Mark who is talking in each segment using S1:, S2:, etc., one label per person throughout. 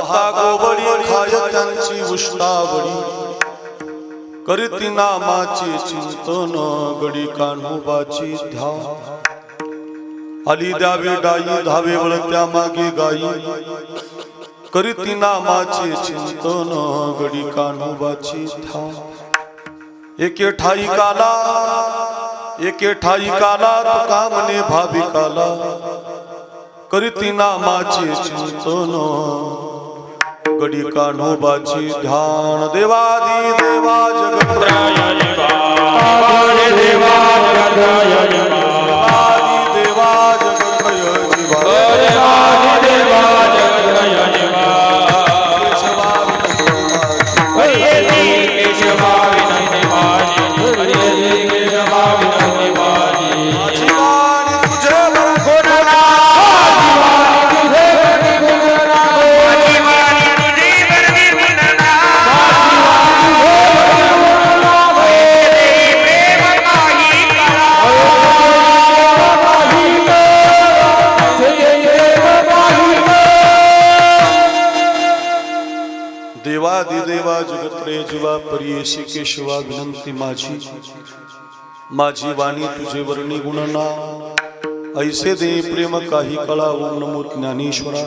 S1: पाहता गोबडी खाय त्यांची उष्टावडी करीती नामाचे चिंतन गडी कान्होबाची ध्यान आली द्यावी डाई धावे वळत्या मागे गाई करीती नामाचे चिंतन गडी कान्होबाची ध्यान एके ठाई काला तुका म्हणे भाविकाला करीती नामाचे चिंतन गडी कान्होबाची ध्यान देवादी देवा जगत्राय देवादी देवा जगत्राय देवादी देवा जगत्राय देवादी देवा जगत्राय देवा जगत्रे जीवा परियेशी केशवा विनंती माझी वाणी तुझे वर्णी गुणना ऐसे दे प्रेम काही कळा ओम नमो ज्ञानेश्वरा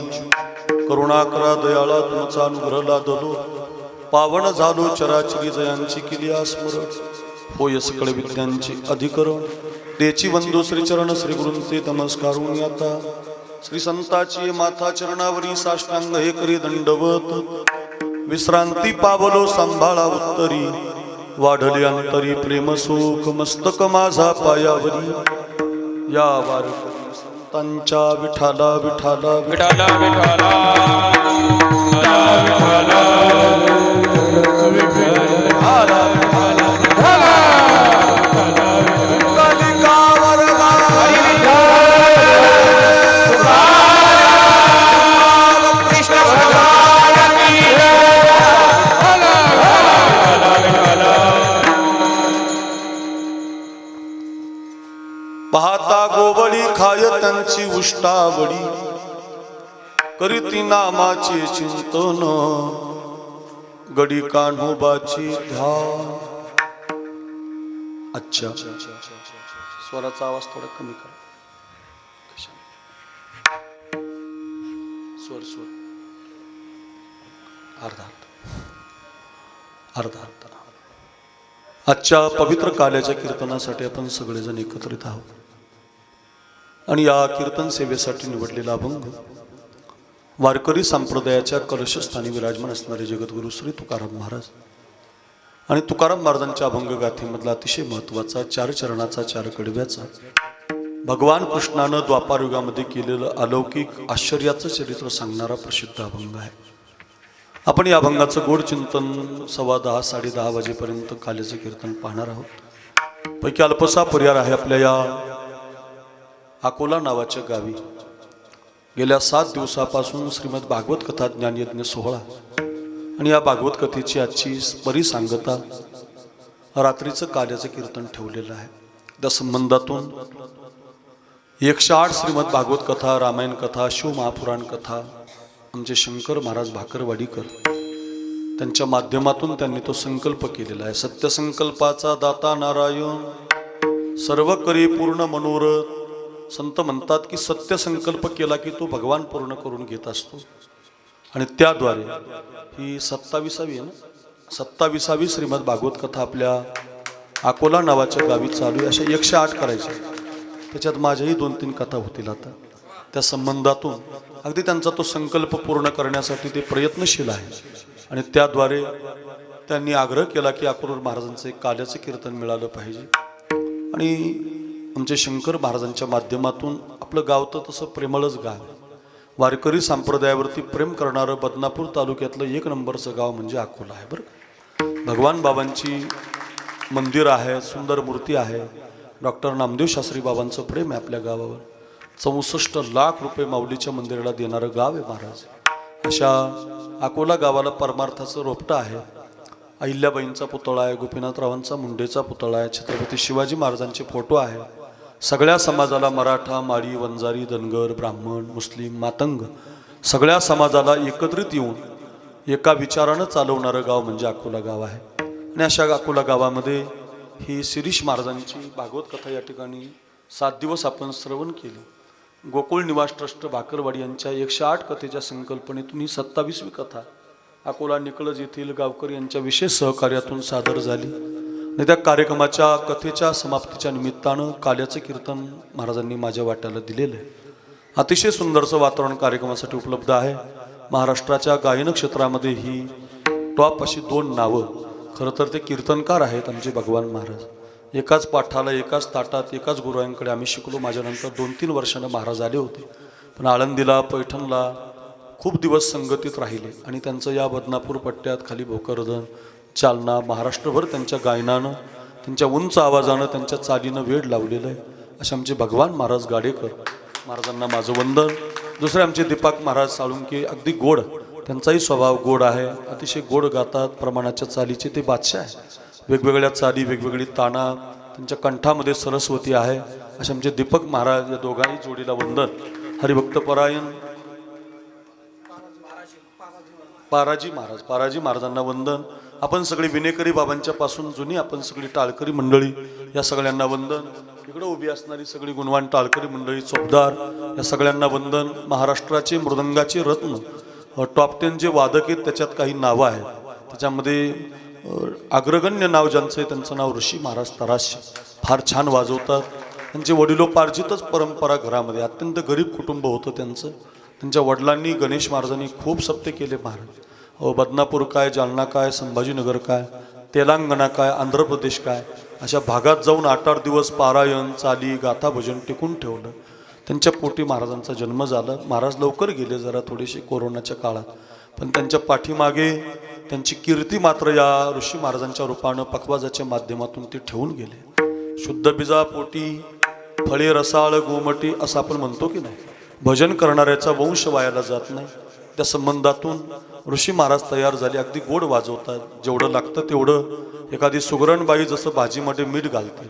S1: करुणा करा दयाळा तुमचा अनुग्रह लादलो पावन झालो चराचरी जयांची केली स्मरण होय सकळ विद्यांचे अधिकरण तेची वंदो श्री चरण श्री गुरूंचे नमस्कारून आता श्री संताची माथा चरणावरी साष्टांग हे करी दंडवत विश्रांती पावलो सांभाळा उत्तरी वाढले अंतरी प्रेम सुख मस्तक माझा पायावरी या वारकरी संतांच्या विठाला विठाला विठाला विठाला पाहता गोवळी खाय त्यांची उष्टावडी करीती नामाचे चिंतन गडी कान्होबाची ध्यान अच्छा स्वराचा आवाज थोडा कमी करा स्वर अर्धा आजच्या पवित्र काल्याच्या कीर्तनासाठी आपण सगळेजण एकत्रित आहोत आणि या कीर्तन सेवेसाठी निवडलेला अभंग वारकरी संप्रदायाच्या कलशस्थानी विराजमान असणारे जगद्गुरु श्री तुकाराम महाराज आणि तुकाराम महाराजांच्या अभंगगाथेमधला अतिशय महत्त्वाचा 4 चरणाचा 4 कडव्याचा भगवान कृष्णानं द्वापार युगामध्ये केलेलं अलौकिक आश्चर्याचं चरित्र सांगणारा प्रसिद्ध अभंग आहे। आपण या अभंगाचं गोड चिंतन 10:15 10:30 वाजेपर्यंत काल्याचं कीर्तन पाहणार आहोत। पैकी अल्पसा पर्याय आहे आपल्या या अकोला नावाच्या गावी गेल्या 7 दिवसापासून श्रीमद भागवत कथा ज्ञानयज्ञ सोहळा आणि या भागवत कथेची आजची परिसंगता रात्रीचं काल्याचं कीर्तन ठेवलेलं आहे। त्या संबंधातून 108 श्रीमद भागवत कथा रामायण कथा शिव महापुराण कथा आमचे शंकर महाराज भाकरवाडीकर त्यांच्या माध्यमातून त्यांनी तो संकल्प केलेला आहे। सत्यसंकल्पाचा दाता नारायण सर्व करी पूर्ण मनोरथ संत म्हणतात की सत्य संकल्प केला की तो भगवान पूर्ण करून घेत असतो आणि त्याद्वारे ही 27वी आहे ना 27वी श्रीमद भागवत कथा आपल्या अकोला नावाच्या गावी चालू आहे। अशा 108 करायच्या त्याच्यात माझ्याही 2-3 कथा होतील आता त्या संबंधातून अगदी त्यांचा तो संकल्प पूर्ण करण्यासाठी ते प्रयत्नशील आहे आणि त्याद्वारे त्यांनी आग्रह केला की अकोला महाराजांचे काल्याचे कीर्तन मिळालं पाहिजे आणि आमचे शंकर महाराजांच्या माध्यमातून आपलं गाव तर तसं प्रेमळच गाव वारकरी संप्रदायावरती प्रेम करणारं बदनापूर तालुक्यातलं 1 नंबरचं गाव म्हणजे अकोला आहे बरं। भगवान बाबांची मंदिर आहे सुंदर मूर्ती आहे डॉक्टर नामदेव शास्त्री बाबांचं प्रेम आहे आपल्या गावावर 64 लाख रुपये माऊलीच्या मंदिराला देणारं गाव आहे महाराज। अशा अकोला गावाला परमार्थाचं रोपटं आहे। अहिल्याबाईंचा पुतळा आहे गोपीनाथरावांचा मुंडेचा पुतळा आहे छत्रपती शिवाजी महाराजांचे फोटो आहे। सगळ्या समाजाला मराठा माळी वंजारी धनगर ब्राह्मण मुस्लिम मातंग सगळ्या समाजाला एकत्रित येऊन एका विचारानं चालवणारं गाव म्हणजे अकोला गाव आहे. आणि अशा अकोला गावामध्ये ही शिरीष महाराजांची भागवत कथा या ठिकाणी 7 दिवस आपण श्रवण केली. गोकुळ निवास ट्रस्ट भाकरवाडी यांच्या 108 कथेच्या संकल्पनेतून ही 27वी कथा अकोला निकळज येथील गावकरी यांच्या विशेष सहकार्यातून सादर झाली. आणि त्या कार्यक्रमाच्या कथेच्या समाप्तीच्या निमित्तानं काल्याचं कीर्तन महाराजांनी माझ्या वाट्याला दिलेलं आहे. अतिशय सुंदरचं वातावरण कार्यक्रमासाठी उपलब्ध आहे. महाराष्ट्राच्या गायन क्षेत्रामध्ये ही टॉप अशी 2 नावं. खरं तर ते कीर्तनकार आहेत आमचे भगवान महाराज. एकाच पाठाला एकाच ताटात एकाच गुरुवांकडे आम्ही शिकलो. माझ्यानंतर 2-3 वर्षानं महाराज आले होते, पण आळंदीला पैठणला खूप दिवस संगतीत राहिले. आणि त्यांचं या बदनापूर पट्ट्यात खाली भोकरदन चालना महाराष्ट्रभर त्यांच्या गायनानं, त्यांच्या उंच आवाजानं, त्यांच्या चालीनं वेड लावलेलं आहे. असे आमचे भगवान महाराज गाडेकर महाराजांना माझं वंदन. दुसरे आमचे दीपक महाराज साळुंके, अगदी गोड, त्यांचाही स्वभाव गोड आहे. अतिशय गोड गातात, प्रमाणाच्या चालीचे ते बादशाह आहे. वेगवेगळ्या चाली, वेगवेगळी ताना, त्यांच्या कंठामध्ये सरस्वती आहे. असे आमचे दीपक महाराज, या दोघांही जोडीला वंदन. हरिभक्त परायण पाराजी महाराजांना वंदन. आपण सगळी विनेकरी बाबांच्या पासून जुनी आपण सगळी टाळकरी मंडळी, या सगळ्यांना वंदन. इकडे उभी असणारी सगळी गुणवान टाळकरी मंडळी, चोपदार, या सगळ्यांना वंदन. महाराष्ट्राचे मृदंगाचे रत्न, टॉप 10 जे वादक आहेत त्याच्यात काही नावं आहेत. त्याच्यामध्ये अग्रगण्य नाव ज्यांचं आहे त्यांचं नाव ऋषी महाराज तराशी. फार छान वाजवतात. त्यांचे वडिलोपार्जितच परंपरा घरामध्ये, अत्यंत गरीब कुटुंब होतं त्यांचं. त्यांच्या वडिलांनी, गणेश महाराजांनी खूप सप्ते केले महाराज. बदनापूर काय, जालना काय, संभाजीनगर काय, तेलंगणा काय, आंध्र प्रदेश काय, अशा भागात जाऊन 8-8 दिवस पारायण, चाली, गाथा, भजन टिकून ठेवलं. त्यांच्या पोटी महाराजांचा जन्म झाला. महाराज लवकर गेले जरा थोडेसे कोरोनाच्या काळात, पण त्यांच्या पाठीमागे त्यांची कीर्ती मात्र या ऋषी महाराजांच्या रूपानं पखवाजाच्या माध्यमातून ते ठेवून गेले. शुद्ध बीजा पोटी फळे रसाळ गोमटी असं आपण म्हणतो की नाही. भजन करणाऱ्याचा वंश वायाला जात नाही. त्या संबंधातून ऋषी महाराज तयार झाले. अगदी गोड वाजवतात, जेवढं लागतं तेवढं. एखादी सुगरणबाई जसं भाजीमध्ये मीठ घालते,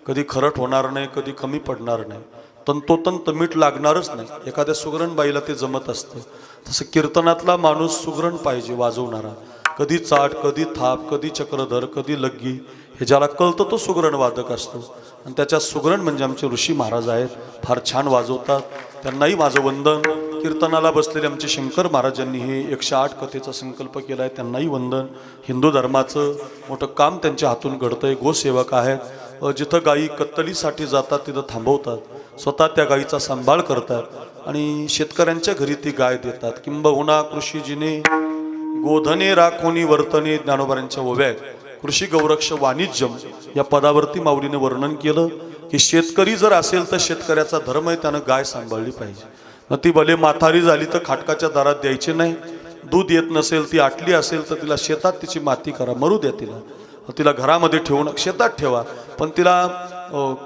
S1: कधी खरट होणार नाही, कधी कमी पडणार नाही, तंतोतंत मीठ लागणारच नाही. एखाद्या सुगरणबाईला ते जमत असतं. तसं कीर्तनातला माणूस सुगरण पाहिजे वाजवणारा. कधी चाट, कधी थाप, कधी चक्रधर, कधी लग्गी, हे ज्याला कळतं तो सुगरण वादक असतो. आणि त्याच्या सुगरण म्हणजे आमचे ऋषी महाराज आहेत. फार छान वाजवतात, त्यांनाही माझं वंदन. कीर्तनाला बसलेले आमचे शंकर महाराजांनी हे 108 कथेचा संकल्प केला आहे, त्यांनाही वंदन. हिंदू धर्माचं मोठं काम त्यांच्या हातून घडतंय. गोसेवक आहेत. जिथं गायी कत्तलीसाठी जातात तिथं थांबवतात, स्वतः त्या गायीचा सांभाळ करतात आणि शेतकऱ्यांच्या घरी ती गाय देतात. किंबहुना कृषीजीने गोधने राखोनी वर्तने, ज्ञानोबारांच्या ओव्या आहेत. कृषी गौरक्ष वाणिज्यम या पदावरती माऊलीने वर्णन केलं की शेतकरी जर असेल तर शेतकऱ्याचा धर्म आहे, त्यानं गाय सांभाळली पाहिजे. मग ती भले म्हातारी झाली तर खाटकाच्या दारात द्यायची नाही. दूध येत नसेल, ती आटली असेल तर तिला शेतात तिची माती करा, मरू द्या तिला. तिला घरामध्ये ठेवू नका, शेतात ठेवा, पण तिला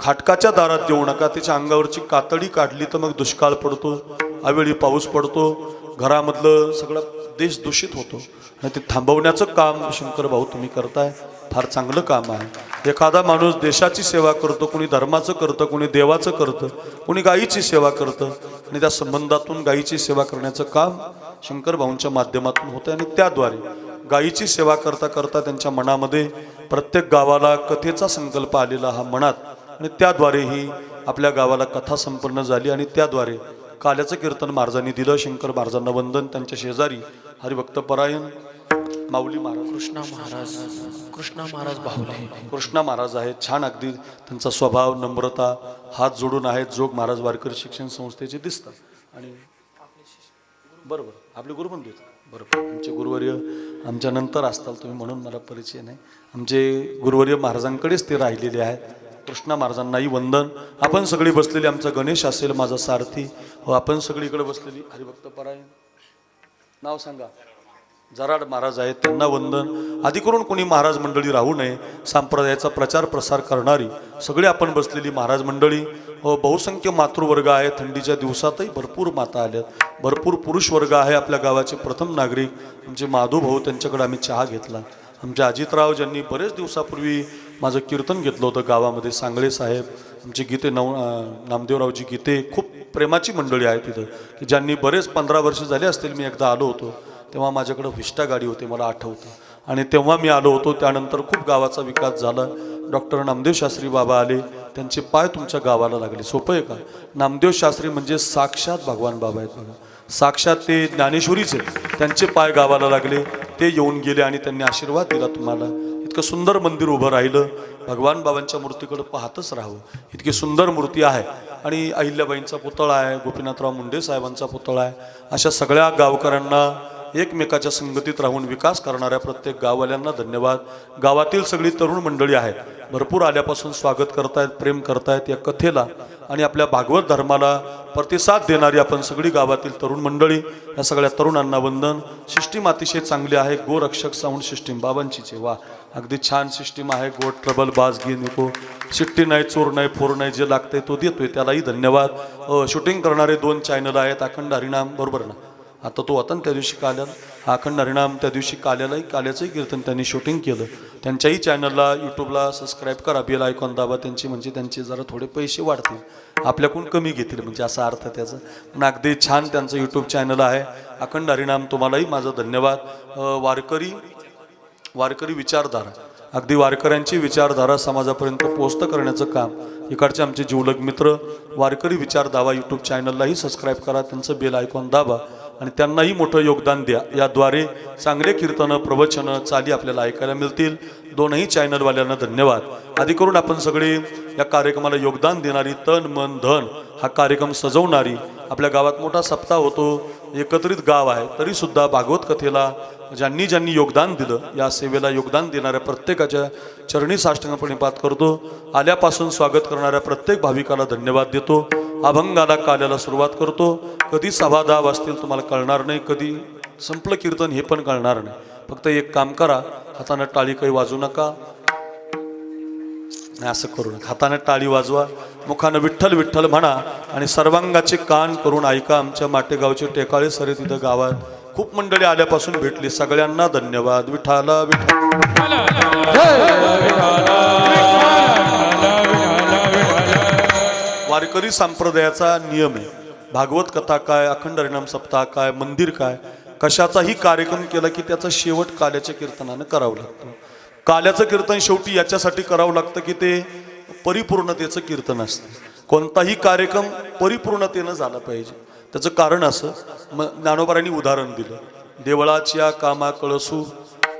S1: खाटकाच्या दारात देऊ नका. तिच्या अंगावरची कातडी काढली तर मग दुष्काळ पडतो, अवेळी पाऊस पडतो, घरामधलं सगळं देश दूषित होतो. आणि ते थांबवण्याचं काम शंकर भाऊ तुम्ही करताय. फार चांगलं काम आहे. एखादा माणूस देशाची सेवा करतो, कोणी धर्माचं करतं, कोणी देवाचं करतं, कोणी गायीची सेवा करतं. आणि त्या संबंधातून गायीची सेवा करण्याचं काम शंकर भाऊंच्या माध्यमातून होतं. आणि त्याद्वारे गायीची सेवा करता करता त्यांच्या मनामध्ये प्रत्येक गावाला कथेचा संकल्प आलेला हा मनात. आणि त्याद्वारे ही आपल्या गावाला कथा संपन्न झाली. आणि त्याद्वारे काल्याचं कीर्तन महाराजांनी दिलं. शंकर महाराजांना वंदन. त्यांच्या शेजारी हरिभक्त परायण माऊली महाराज, कृष्णा महाराज बाहुले, कृष्णा महाराज आहेत. छान अगदी त्यांचा स्वभाव, नम्रता, हात जोडून आहेत. जोग महाराज वारकरी शिक्षण संस्थेचे दिसतात. आणि बरोबर आपले गुरु पण देतात. बरोबर आमचे गुरुवर्य आमच्या नंतर असताल तुम्ही, म्हणून मला परिचय नाही. आमचे गुरुवर्य महाराजांकडेच ते राहिलेले आहेत. कृष्णा महाराजांनाही वंदन. आपण सगळी बसलेली, आमचा गणेश असेल, माझा सारथी, आपण सगळी इकडे बसलेली हरिभक्त परायण, नाव सांगा, जराड महाराज आहेत, त्यांना वंदन. आधी करून कोणी महाराज मंडळी राहू नये, संप्रदायाचा प्रचार प्रसार करणारी सगळे आपण बसलेली महाराज मंडळी. बहुसंख्य मातृवर्ग आहे. थंडीच्या दिवसातही भरपूर माता आल्यात, भरपूर पुरुष वर्ग आहे. आपल्या गावाचे प्रथम नागरिक आमचे माधू भाऊ, त्यांच्याकडे आम्ही चहा घेतला. आमचे अजितराव ज्यांनी बरेच दिवसापूर्वी माझं कीर्तन घेतलं होतं गावामध्ये, सांगळे साहेब, आमचे गीते नामदेवरावजी गीते, खूप प्रेमाची मंडळी आहे तिथं की ज्यांनी बरेच 15 वर्ष झाले असतील. मी एकदा आलो होतो तेव्हा माझ्याकडे व्हिस्टा गाडी होती, मला आठवतं, आणि तेव्हा मी आलो होतो. त्यानंतर खूप गावाचा विकास झाला. डॉक्टर नामदेव शास्त्री बाबा आले, त्यांचे पाय तुमच्या गावाला लागले. सोपं आहे का? नामदेव शास्त्री म्हणजे साक्षात भगवान बाबा आहेत बघा, साक्षात ते ज्ञानेश्वरीचे. त्यांचे पाय गावाला लागले, ते येऊन गेले आणि त्यांनी आशीर्वाद दिला तुम्हाला. इतकं सुंदर मंदिर उभं राहिलं. भगवान बाबांच्या मूर्तीकडे पाहतच राहावं, इतकी सुंदर मूर्ती आहे. आणि अहिल्याबाईंचा पुतळा आहे, गोपीनाथराव मुंडे साहेबांचा पुतळा आहे. अशा सगळ्या गावकऱ्यांना, एकमेकाच्या संगतीत राहून विकास करणाऱ्या प्रत्येक गाववाल्यांना धन्यवाद. गावातील सगळी तरुण मंडळी आहेत, भरपूर आल्यापासून स्वागत करतायत, प्रेम करतायत या कथेला आणि आपल्या भागवत धर्माला प्रतिसाद देणारी आपण सगळी गावातील तरुण मंडळी, या सगळ्या तरुणांना वंदन. सिस्टीम अतिशय चांगली आहे. गोरक्षक साऊंड सिस्टीम बाबांचीच आहे. वा, अगदी छान सिस्टीम आहे. गोड ट्रबल बाज घे नको, शिट्टी नाही, चोर नाही, फोर नाही, जे लागतंय तो देतोय, त्यालाही धन्यवाद. शूटिंग करणारे 2 चॅनल आहेत, अखंड हरिनाम, बरोबर ना? आता तो होता ना त्या दिवशी काल्याला, अखंड हरिनाम, त्या दिवशी काल्याचंही कीर्तन त्यांनी शूटिंग केलं. त्यांच्याही चॅनलला यूट्यूबला सबस्क्राईब करा, बेल आयकॉन दाबा त्यांची, म्हणजे त्यांचे जरा थोडे पैसे वाढतील, आपल्याकडून कमी घेतील, म्हणजे असा अर्थ त्याचा. पण अगदी छान त्यांचं यूट्यूब चॅनल आहे, अखंड हरिनाम. तुम्हालाही माझा धन्यवाद. वारकरी विचारधारा, अगदी वारकऱ्यांची विचारधारा समाजापर्यंत पोहोचतं करण्याचं काम इकडचे आमचे जिवलग मित्र वारकरी विचार दावा यूट्यूब चॅनललाही सबस्क्राईब करा, त्यांचं बेल आयकॉन दाबा आणि त्यांनाही मोठं योगदान द्या. याद्वारे चांगले कीर्तनं, प्रवचनं, चाली आपल्याला ऐकायला मिळतील. 2ही चॅनलवाल्यांना धन्यवाद. आधी करून आपण सगळे या कार्यक्रमाला योगदान देणारी, तन मन धन हा कार्यक्रम सजवणारी, आपल्या गावात मोठा सप्ताह होतो, एकत्रित गाव आहे, तरी सुद्धा भागवत कथेला ज्यांनी ज्यांनी योगदान दिलं, या सेवेला योगदान देणाऱ्या प्रत्येकाच्या चरणी साष्टांगपणे पात करतो. आल्यापासून स्वागत करणाऱ्या प्रत्येक भाविकाला धन्यवाद देतो. अभंगाला काल्याला सुरुवात करतो. कधी 6:10 वाजतील तुम्हाला कळणार नाही, कधी संपलं कीर्तन हे पण कळणार नाही. फक्त एक काम करा, हाताने टाळी काही वाजू नका, असं करू नका, हाताने टाळी वाजवा, मुखानं विठ्ठल विठ्ठल म्हणा आणि सर्वांगाचे कान करून ऐका. आमच्या माटेगावचे टेकाळे सरे तिथं गावात खूप मंडळी आल्यापासून भेटली, सगळ्यांना धन्यवाद. विठाला विठ्ठल. वारकरी संप्रदायाचा नियम आहे, भागवत कथा काय, अखंड हरिनाम सप्ताह काय, मंदिर काय, कशाचाही कार्यक्रम केला की त्याचा शेवट काल्याच्या कीर्तनानं करावं लागतं. काल्याचं कीर्तन शेवटी याच्यासाठी करावं लागतं की ते परिपूर्णतेचं कीर्तन असतं. कोणताही कार्यक्रम परिपूर्णतेनं झाला पाहिजे. त्याचं कारण असं, ज्ञानोबारांनी उदाहरण दिलं, देवळाच्या कामा कळसू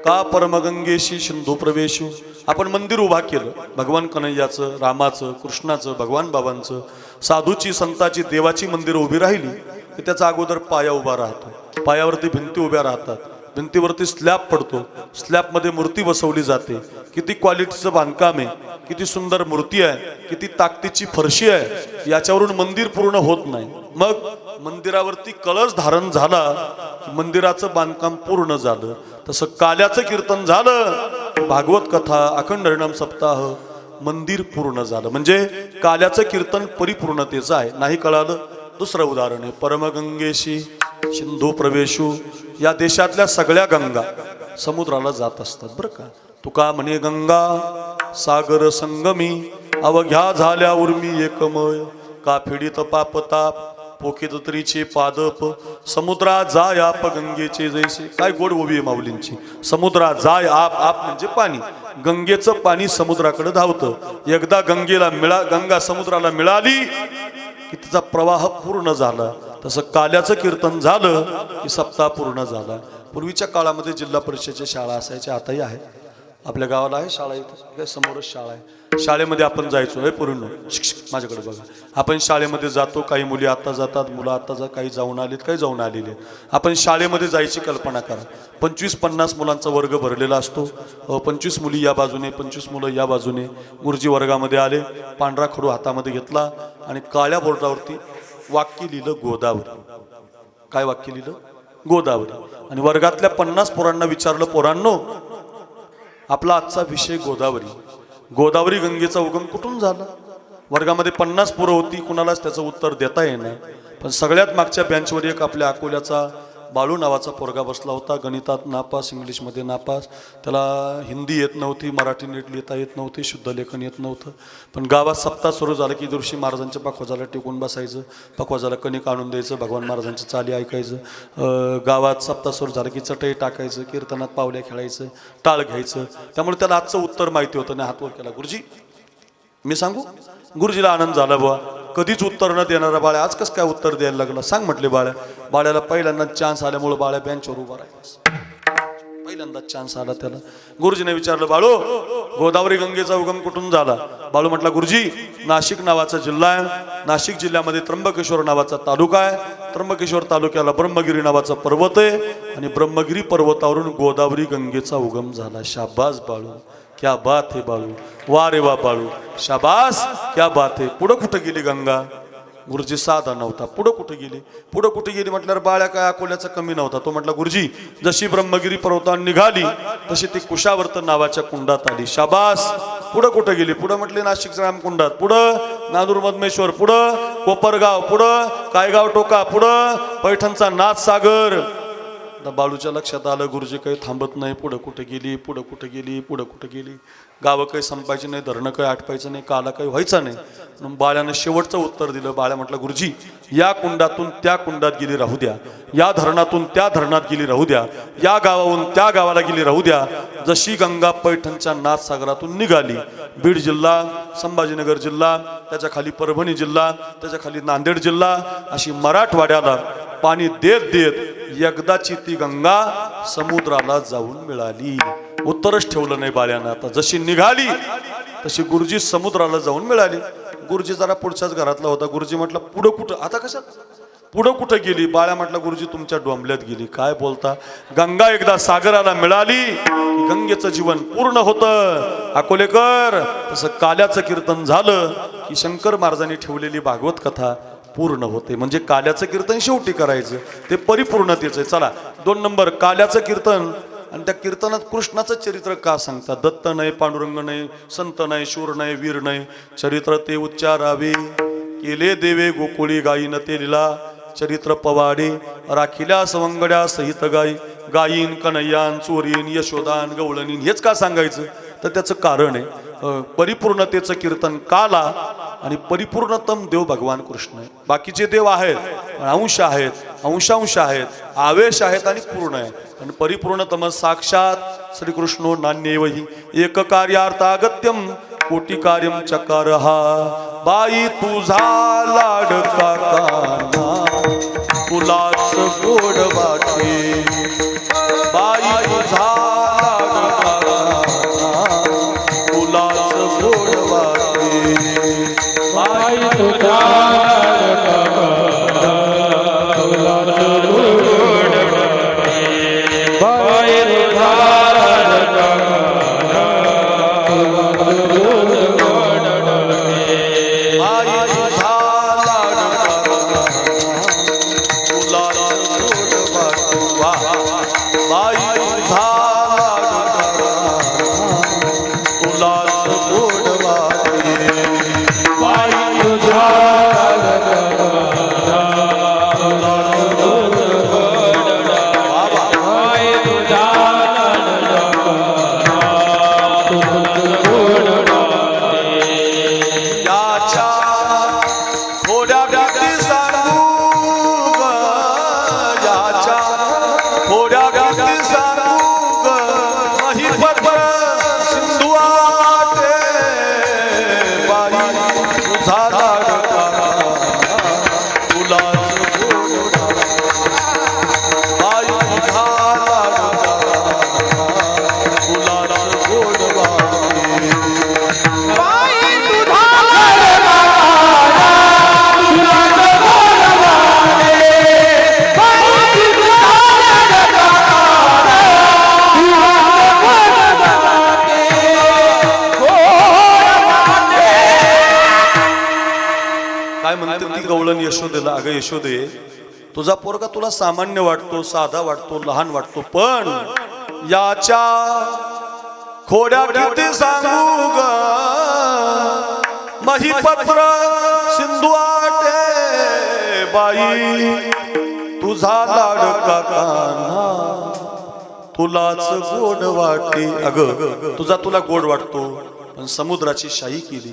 S1: का परमगंगेशी सिंधू प्रवेशू. आपण मंदिर उभा केलं, भगवान कन्हैयाचं, रामाचं, कृष्णाचं, भगवान बाबांचं, साधूची, संताची, देवाची मंदिरं उभी राहिली की त्याचा अगोदर पाया उभा राहतो, पायावरती भिंती उभ्या राहतात, भिंतीवरती स्लॅब पडतो, स्लॅबमध्ये मूर्ती बसवली जाते. किती क्वालिटीचं बांधकाम आहे, किती सुंदर मूर्ती आहे, किती ताकदीची फरशी आहे, याच्यावरून मंदिर पूर्ण होत नाही. मग मंदिरावरती कळस धारण झाला, मंदिराचं बांधकाम पूर्ण झालं. तसं काल्याचं कीर्तन झालं, भागवत कथा, अखंड हरिनाम सप्ताह, मंदिर पूर्ण झालं. म्हणजे काल्याचं कीर्तन परिपूर्णतेचं आहे. नाही कळालं, दुसरं उदाहरण आहे, परमगंगेशी सिंधू प्रवेशू. या देशातल्या सगळ्या गंगा समुद्राला जात असतात बरं का. तुका म्हणे गंगा सागर संगमी, अवघ्या झाल्या उर्मी एकमय, का फिडीत पापताप पोखित तरीचे पादप, समुद्रा जाय आप गंगेचे जैसे. काय गोड ओवी आहे माऊलींची. समुद्रा जाय आप, आप म्हणजे पाणी, गंगेचं पाणी समुद्राकडे धावतं. एकदा गंगा समुद्राला मिळाली की तिचा प्रवाह पूर्ण झाला. तसं काल्याचं कीर्तन झालं की सप्ताह पूर्ण झाला. पूर्वीच्या काळामध्ये जिल्हा परिषदेच्या शाळा असायच्या, आताही आहे. आपल्या गावाला आहे शाळा, इथं समोरच शाळा आहे. शाळेमध्ये आपण जायचो, हे पूर्ण माझ्याकडे बघा, आपण शाळेमध्ये जातो. काही मुली आता जातात, मुलं आता काही जाऊन आलेत, काही जाऊन आलेले आहेत. आपण शाळेमध्ये जायची कल्पना करा. 25-50 मुलांचा वर्ग भरलेला असतो. 25 मुली या बाजूने, 25 मुलं या बाजूने. गुरुजी वर्गामध्ये आले, पांढरा खडू हातामध्ये घेतला आणि काळ्या बोर्डावरती वाक्य लिहिलं गोदावरी. काय वाक्य लिहिलं? गोदावरी. आणि वर्गातल्या 50 पोरांना विचारलं, पोरांनो आपला आजचा विषय गोदावरी. गोदावरी गंगेचा उगम कुठून झाला? वर्गामध्ये 50 पोरं होती, कुणालाच त्याचं उत्तर देता येणार. पण सगळ्यात मागच्या बेंचवर एक आपल्या अकोल्याचा बाळू नावाचा पोरगा बसला होता, गणितात नापास, इंग्लिशमध्ये नापास, त्याला हिंदी येत नव्हती, मराठी नीट लिहिता येत नव्हती, शुद्ध लेखन येत नव्हतं. पण गावात सप्ताह सुरू झालं की दिवशी महाराजांच्या पखवाजाला टेकून बसायचं, पखवाजाला कणिक आणून द्यायचं, भगवान महाराजांची चाली ऐकायचं. गावात सप्ताह सुरू झालं की चटई टाकायचं, कीर्तनात पावल्या खेळायचं, टाळ घ्यायचं. त्यामुळे त्याला आजचं उत्तर माहिती होतं. नाही, हात वर केला, गुरुजी मी सांगू. गुरुजीला आनंद झाला, बुवा कधीच उत्तर न देणारा बाळ्या आज कसं काय उत्तर द्यायला लागला, सांग म्हटले. बाळ्याला पहिल्यांदा चान्स आल्यामुळे बाळ्या बेंचवर उभा राहिला, पहिल्यांदा चान्स आला त्याला. गुरुजीने विचारलं, बाळू गोदावरी गंगेचा उगम कुठून झाला? बाळू म्हटला, गुरुजी नाशिक नावाचा जिल्हा आहे, नाशिक जिल्ह्यामध्ये त्र्यंबकेश्वर नावाचा तालुका आहे, त्र्यंबकेश्वर तालुक्याला ब्रह्मगिरी नावाचा पर्वत आहे आणि ब्रह्मगिरी पर्वतावरून गोदावरी गंगेचा उगम झाला. शाबास बाळू, क्या बात है बाळू, वा रे वा बाळू, शाबास, क्या बात है. पुढं कुठं गेली गंगा? गुरुजी साधा नव्हता. पुढं कुठे गेली म्हटल्यावर बाळ्या काय अकोल्याचा कमी नव्हता. तो म्हटला, गुरुजी जशी ब्रह्मगिरी पर्वतावर निघाली तशी ती कुशावर्त नावाच्या कुंडात आली. शाबास. पुढं कुठं गेली? पुढं म्हटले नाशिकच्या रामकुंडात, पुढं नांदूर मधमेश्वर, पुढं कोपरगाव, पुढं कायगाव टोका, पुढं पैठणचा नाथसागर. बाळूच्या लक्षात आलं गुरुजी काही थांबत नाही. पुढं कुठे गेली. गावं काही संपायची नाही, धरणं काही आटपायचं नाही, काला काही व्हायचा नाही. म्हणून बाळ्यानं शेवटचं उत्तर दिलं. बाळ्या म्हटलं, गुरुजी या कुंडातून त्या कुंडात गेली राहू द्या, या धरणातून त्या धरणात गेली राहू द्या, या गावाहून त्या गावाला गेली राहू द्या, जशी गंगा पैठणच्या नाथसागरातून निघाली, बीड जिल्हा, संभाजीनगर जिल्हा, त्याच्या खाली परभणी जिल्हा, त्याच्या खाली नांदेड जिल्हा, अशी मराठवाड्याला पाणी देत देत एकदाची ती गंगा समुद्राला जाऊन मिळाली. उत्तरच ठेवलं नाही बाळ्यानं. आता जशी निघाली तशी गुरुजी समुद्राला जाऊन मिळाली. गुरुजी जरा पुढच्याच घरातला होता. गुरुजी म्हटलं, पुढं कुठं? आता कशात पुढं कुठं गेली? बाळ्या म्हटलं, गुरुजी तुमच्या डोंबल्यात गेली. काय बोलता? गंगा एकदा सागराला मिळाली की गंगेचं जीवन पूर्ण होतं. अकोलेकर, तसं काल्याचं कीर्तन झालं की शंकर महाराजांनी ठेवलेली भागवत कथा पूर्ण होते. म्हणजे काल्याचं कीर्तन शेवटी करायचं, ते परिपूर्णतेचं आहे. चला 2 नंबर, काल्याचं कीर्तन. आणि त्या कीर्तनात कृष्णाचं चरित्र का सांगतात? दत्त नाही, पांडुरंग नाही, संत नाही, शूर नाही, वीर नाही, चरित्र ते उच्चारावे, केले देवे गोकुळी गायीन ते लिला, चरित्र पवाडे राखिल्या सवंगड्या सहित गायीन कन्हैयान चोरीन यशोदान गवळणीन. हेच का सांगायचं? तर त्याचं कारण आहे, परिपूर्णतेचं कीर्तन काला आणि परिपूर्णतम देव भगवान कृष्ण आहे. बाकीचे देव आहेत, अंश आहेत, अंशांश आहेत, आवेश आहेत आणि पूर्ण आहे. आणि परिपूर्णतम साक्षात श्रीकृष्णो नान्येवही एक कार्यार्थागत्यम कोटी कार्यम चकारहा. बाई तुझा लाडका काना तुलाच गोड वाटे, बाई तुझा लाडका काना तुलाच गोड वाटे, बाई तुझा यशोदेला, अगं यशोदे, तुझा पोरगा तुला सामान्य वाटतो, साधा वाटतो, लहान वाटतो, पण याच्या खोड्या किती सांगू ग, महिपत्र सिंधू आटे बाई तुझा लाडका कान्हा तुलाच गोड वाटे. अगं तुला गोड वाटतो, पण समुद्राची शाही केली,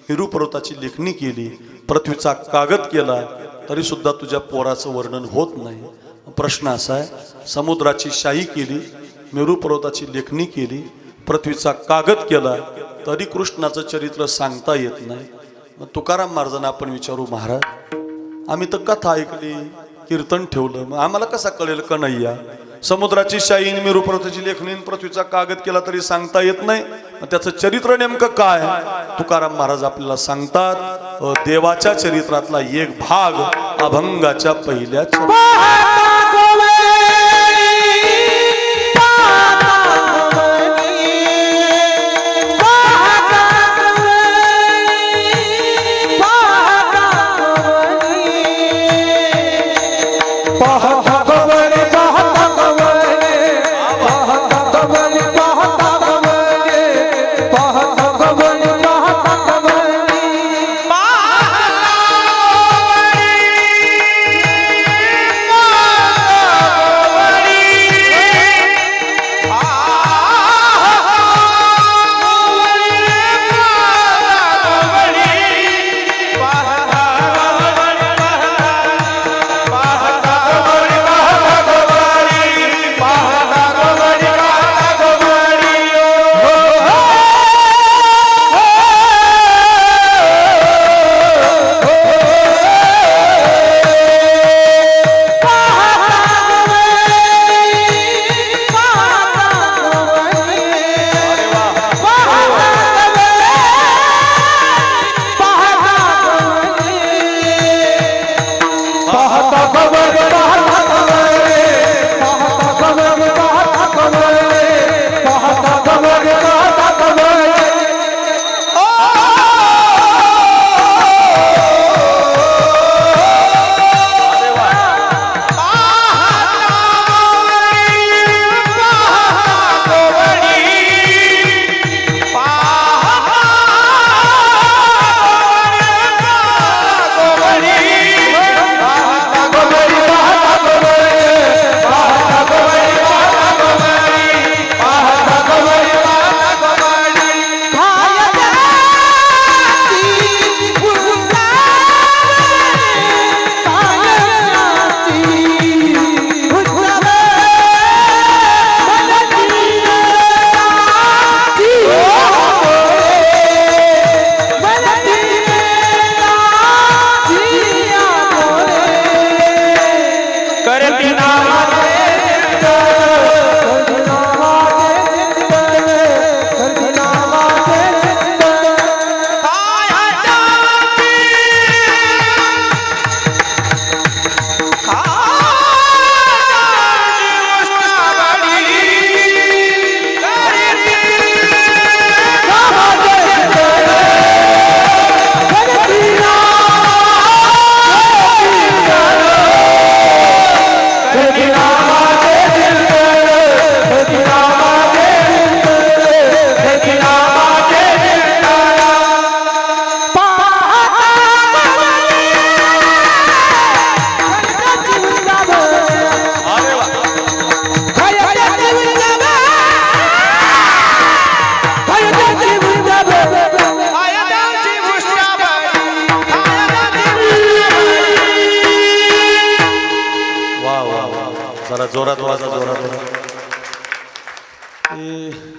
S1: हिरू पर्वताची लेखणी केली, पृथ्वीचा कागद केला, तरी सुद्धा तुझ्या पोराचं वर्णन होत नाही. प्रश्न असा आहे, समुद्राची शाही केली, मेरू पर्वताची लेखणी केली, पृथ्वीचा कागद केला, तरी कृष्णाचं चरित्र सांगता येत नाही. मग तुकाराम महाराजांना आपण विचारू, महाराज आम्ही तर कथा ऐकली, कीर्तन ठेवलं, मग आम्हाला कसा कळेल कन्हैया? समुद्राची शाही, मेरू पर्वताची लेखणी, पृथ्वीचा कागद केला तरी सांगता येत नाही, मग त्याचं चरित्र नेमकं काय? तुकाराम महाराज आपल्याला सांगतात, देवाच्या चरित्रातला एक भाग अभंगाच्या पहिल्या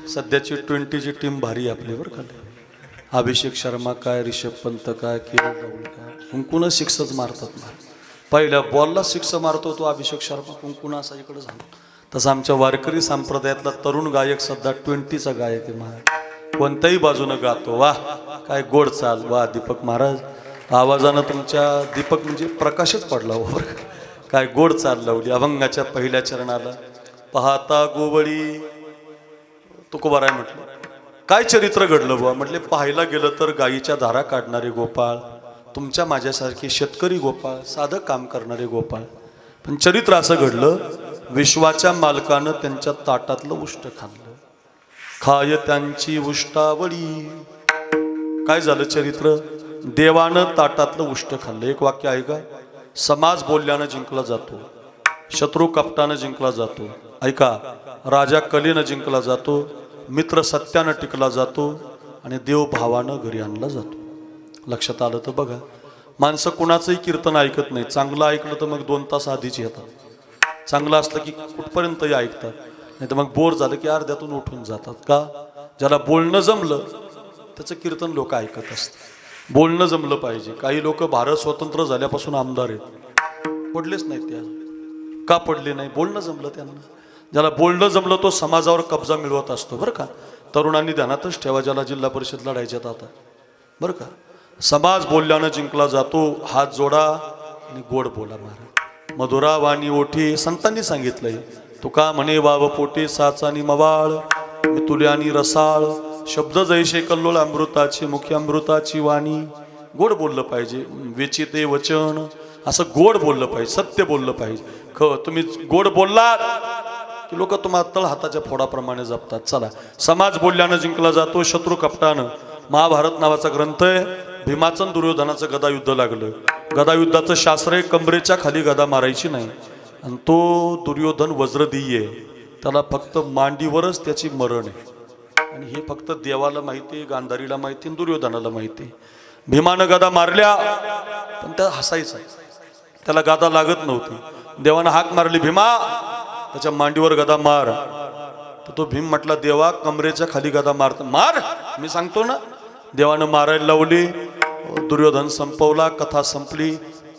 S1: सध्याची 20ची टीम भारी आपली बरं का. अभिषेक शर्मा काय, रिषभ पंत काय, केएल राहुल काय, कुंकुन सिक्सच मारतात. पहिल्या बॉलला सिक्स मारतो तो अभिषेक शर्मा, कुंकुन असा इकडे झाला. तसं आमच्या वारकरी संप्रदायातला तरुण गायक सध्या 20चा गायक आहे महाराज, कोणत्याही बाजूनं गातो. वा काय गोड चाल, वा दीपक महाराज आवाजानं तुमच्या, दीपक म्हणजे प्रकाशच पडला वर, काय गोड चाल लावली. अभंगाच्या पहिल्या चरणाला पाहता गोवळी तुकोबाराय म्हटलं, काय चरित्र घडलं बुवा? म्हटले पाहायला गेलं तर गायीच्या धारा काढणारे गोपाळ, तुमच्या माझ्यासारखे शेतकरी गोपाळ, साधं काम करणारे गोपाळ. पण चरित्र असं घडलं, विश्वाच्या मालकानं त्यांच्या ताटातलं उष्ट खाल्लं, खाय त्यांची उष्टावळी. काय झालं चरित्र? देवानं ताटातलं उष्ट खाल्लं. एक वाक्य आहे का, समाज बोलल्यानं जिंकला जातो, शत्रू कपटानं जिंकला जातो. ऐका, राजा कलेनं जिंकला जातो, मित्र सत्यानं टिकला जातो आणि देव भावानं घरी आणला जातो. लक्षात आलं तर बघा, माणसं कुणाचंही कीर्तन ऐकत नाही. चांगलं ऐकलं तर मग 2 तास आधीच येतात. चांगलं असलं की कुठपर्यंतही ऐकतात, नाही तर मग बोर झालं की अर्ध्यातून उठून जातात. का? ज्याला बोलणं जमलं त्याचं कीर्तन लोक ऐकत असतात. बोलणं जमलं पाहिजे. काही लोक भारत स्वतंत्र झाल्यापासून आमदार आहेत, पडलेच नाहीत ते. का पडले नाही? बोलणं जमलं त्यांना. ज्याला बोलणं जमलं तो समाजावर कब्जा मिळवत असतो. बरं का, तरुणांनी ध्यानातच ठेवा, ज्याला जिल्हा परिषद लढायच्यात आता. बरं का, समाज बोलल्यानं जिंकला जातो. हात जोडा आणि गोड बोला महाराज. मधुरा वाणी ओठी, संतांनी सांगितलंय. तुका म्हणे वाव पोटे साचानी मवाळ, मितुल्यानी रसाळ, शब्द जैसे कल्लोळ अमृताची, मुख्य अमृताची वाणी. गोड बोललं पाहिजे. वेचिते वचन, असं गोड बोललं पाहिजे, सत्य बोललं पाहिजे. तुम्ही गोड बोललात की लोक तुम्हाला तळ हाताच्या फोडाप्रमाणे जपतात. चला, समाज बोलल्यानं जिंकला जातो, शत्रू कपटानं. महाभारत नावाचा ग्रंथ आहे. भीमाचं दुर्योधनाचं गदायुद्ध लागलं. गदायुद्धाचं शास्त्र आहे, कमरेच्या खाली गदा मारायची नाही. आणि तो दुर्योधन वज्रदेही आहे, त्याला फक्त मांडीवरच त्याची मरण आहे. आणि हे फक्त देवाला माहिती आहे, गांधारीला माहिती आहे, दुर्योधनाला माहिती आहे. भीमानं गदा मारल्या पण त्या हसायचा, त्याला गदा लागत नव्हती. देवानं हाक मारली, भीमा त्याच्या मांडीवर गदा मार. तर तो भीम म्हटला, देवा कमरेच्या खाली गदा मारत. मार, मी सांगतो ना. देवानं मारायला लावली. दुर्योधन संपवला. कथा संपली.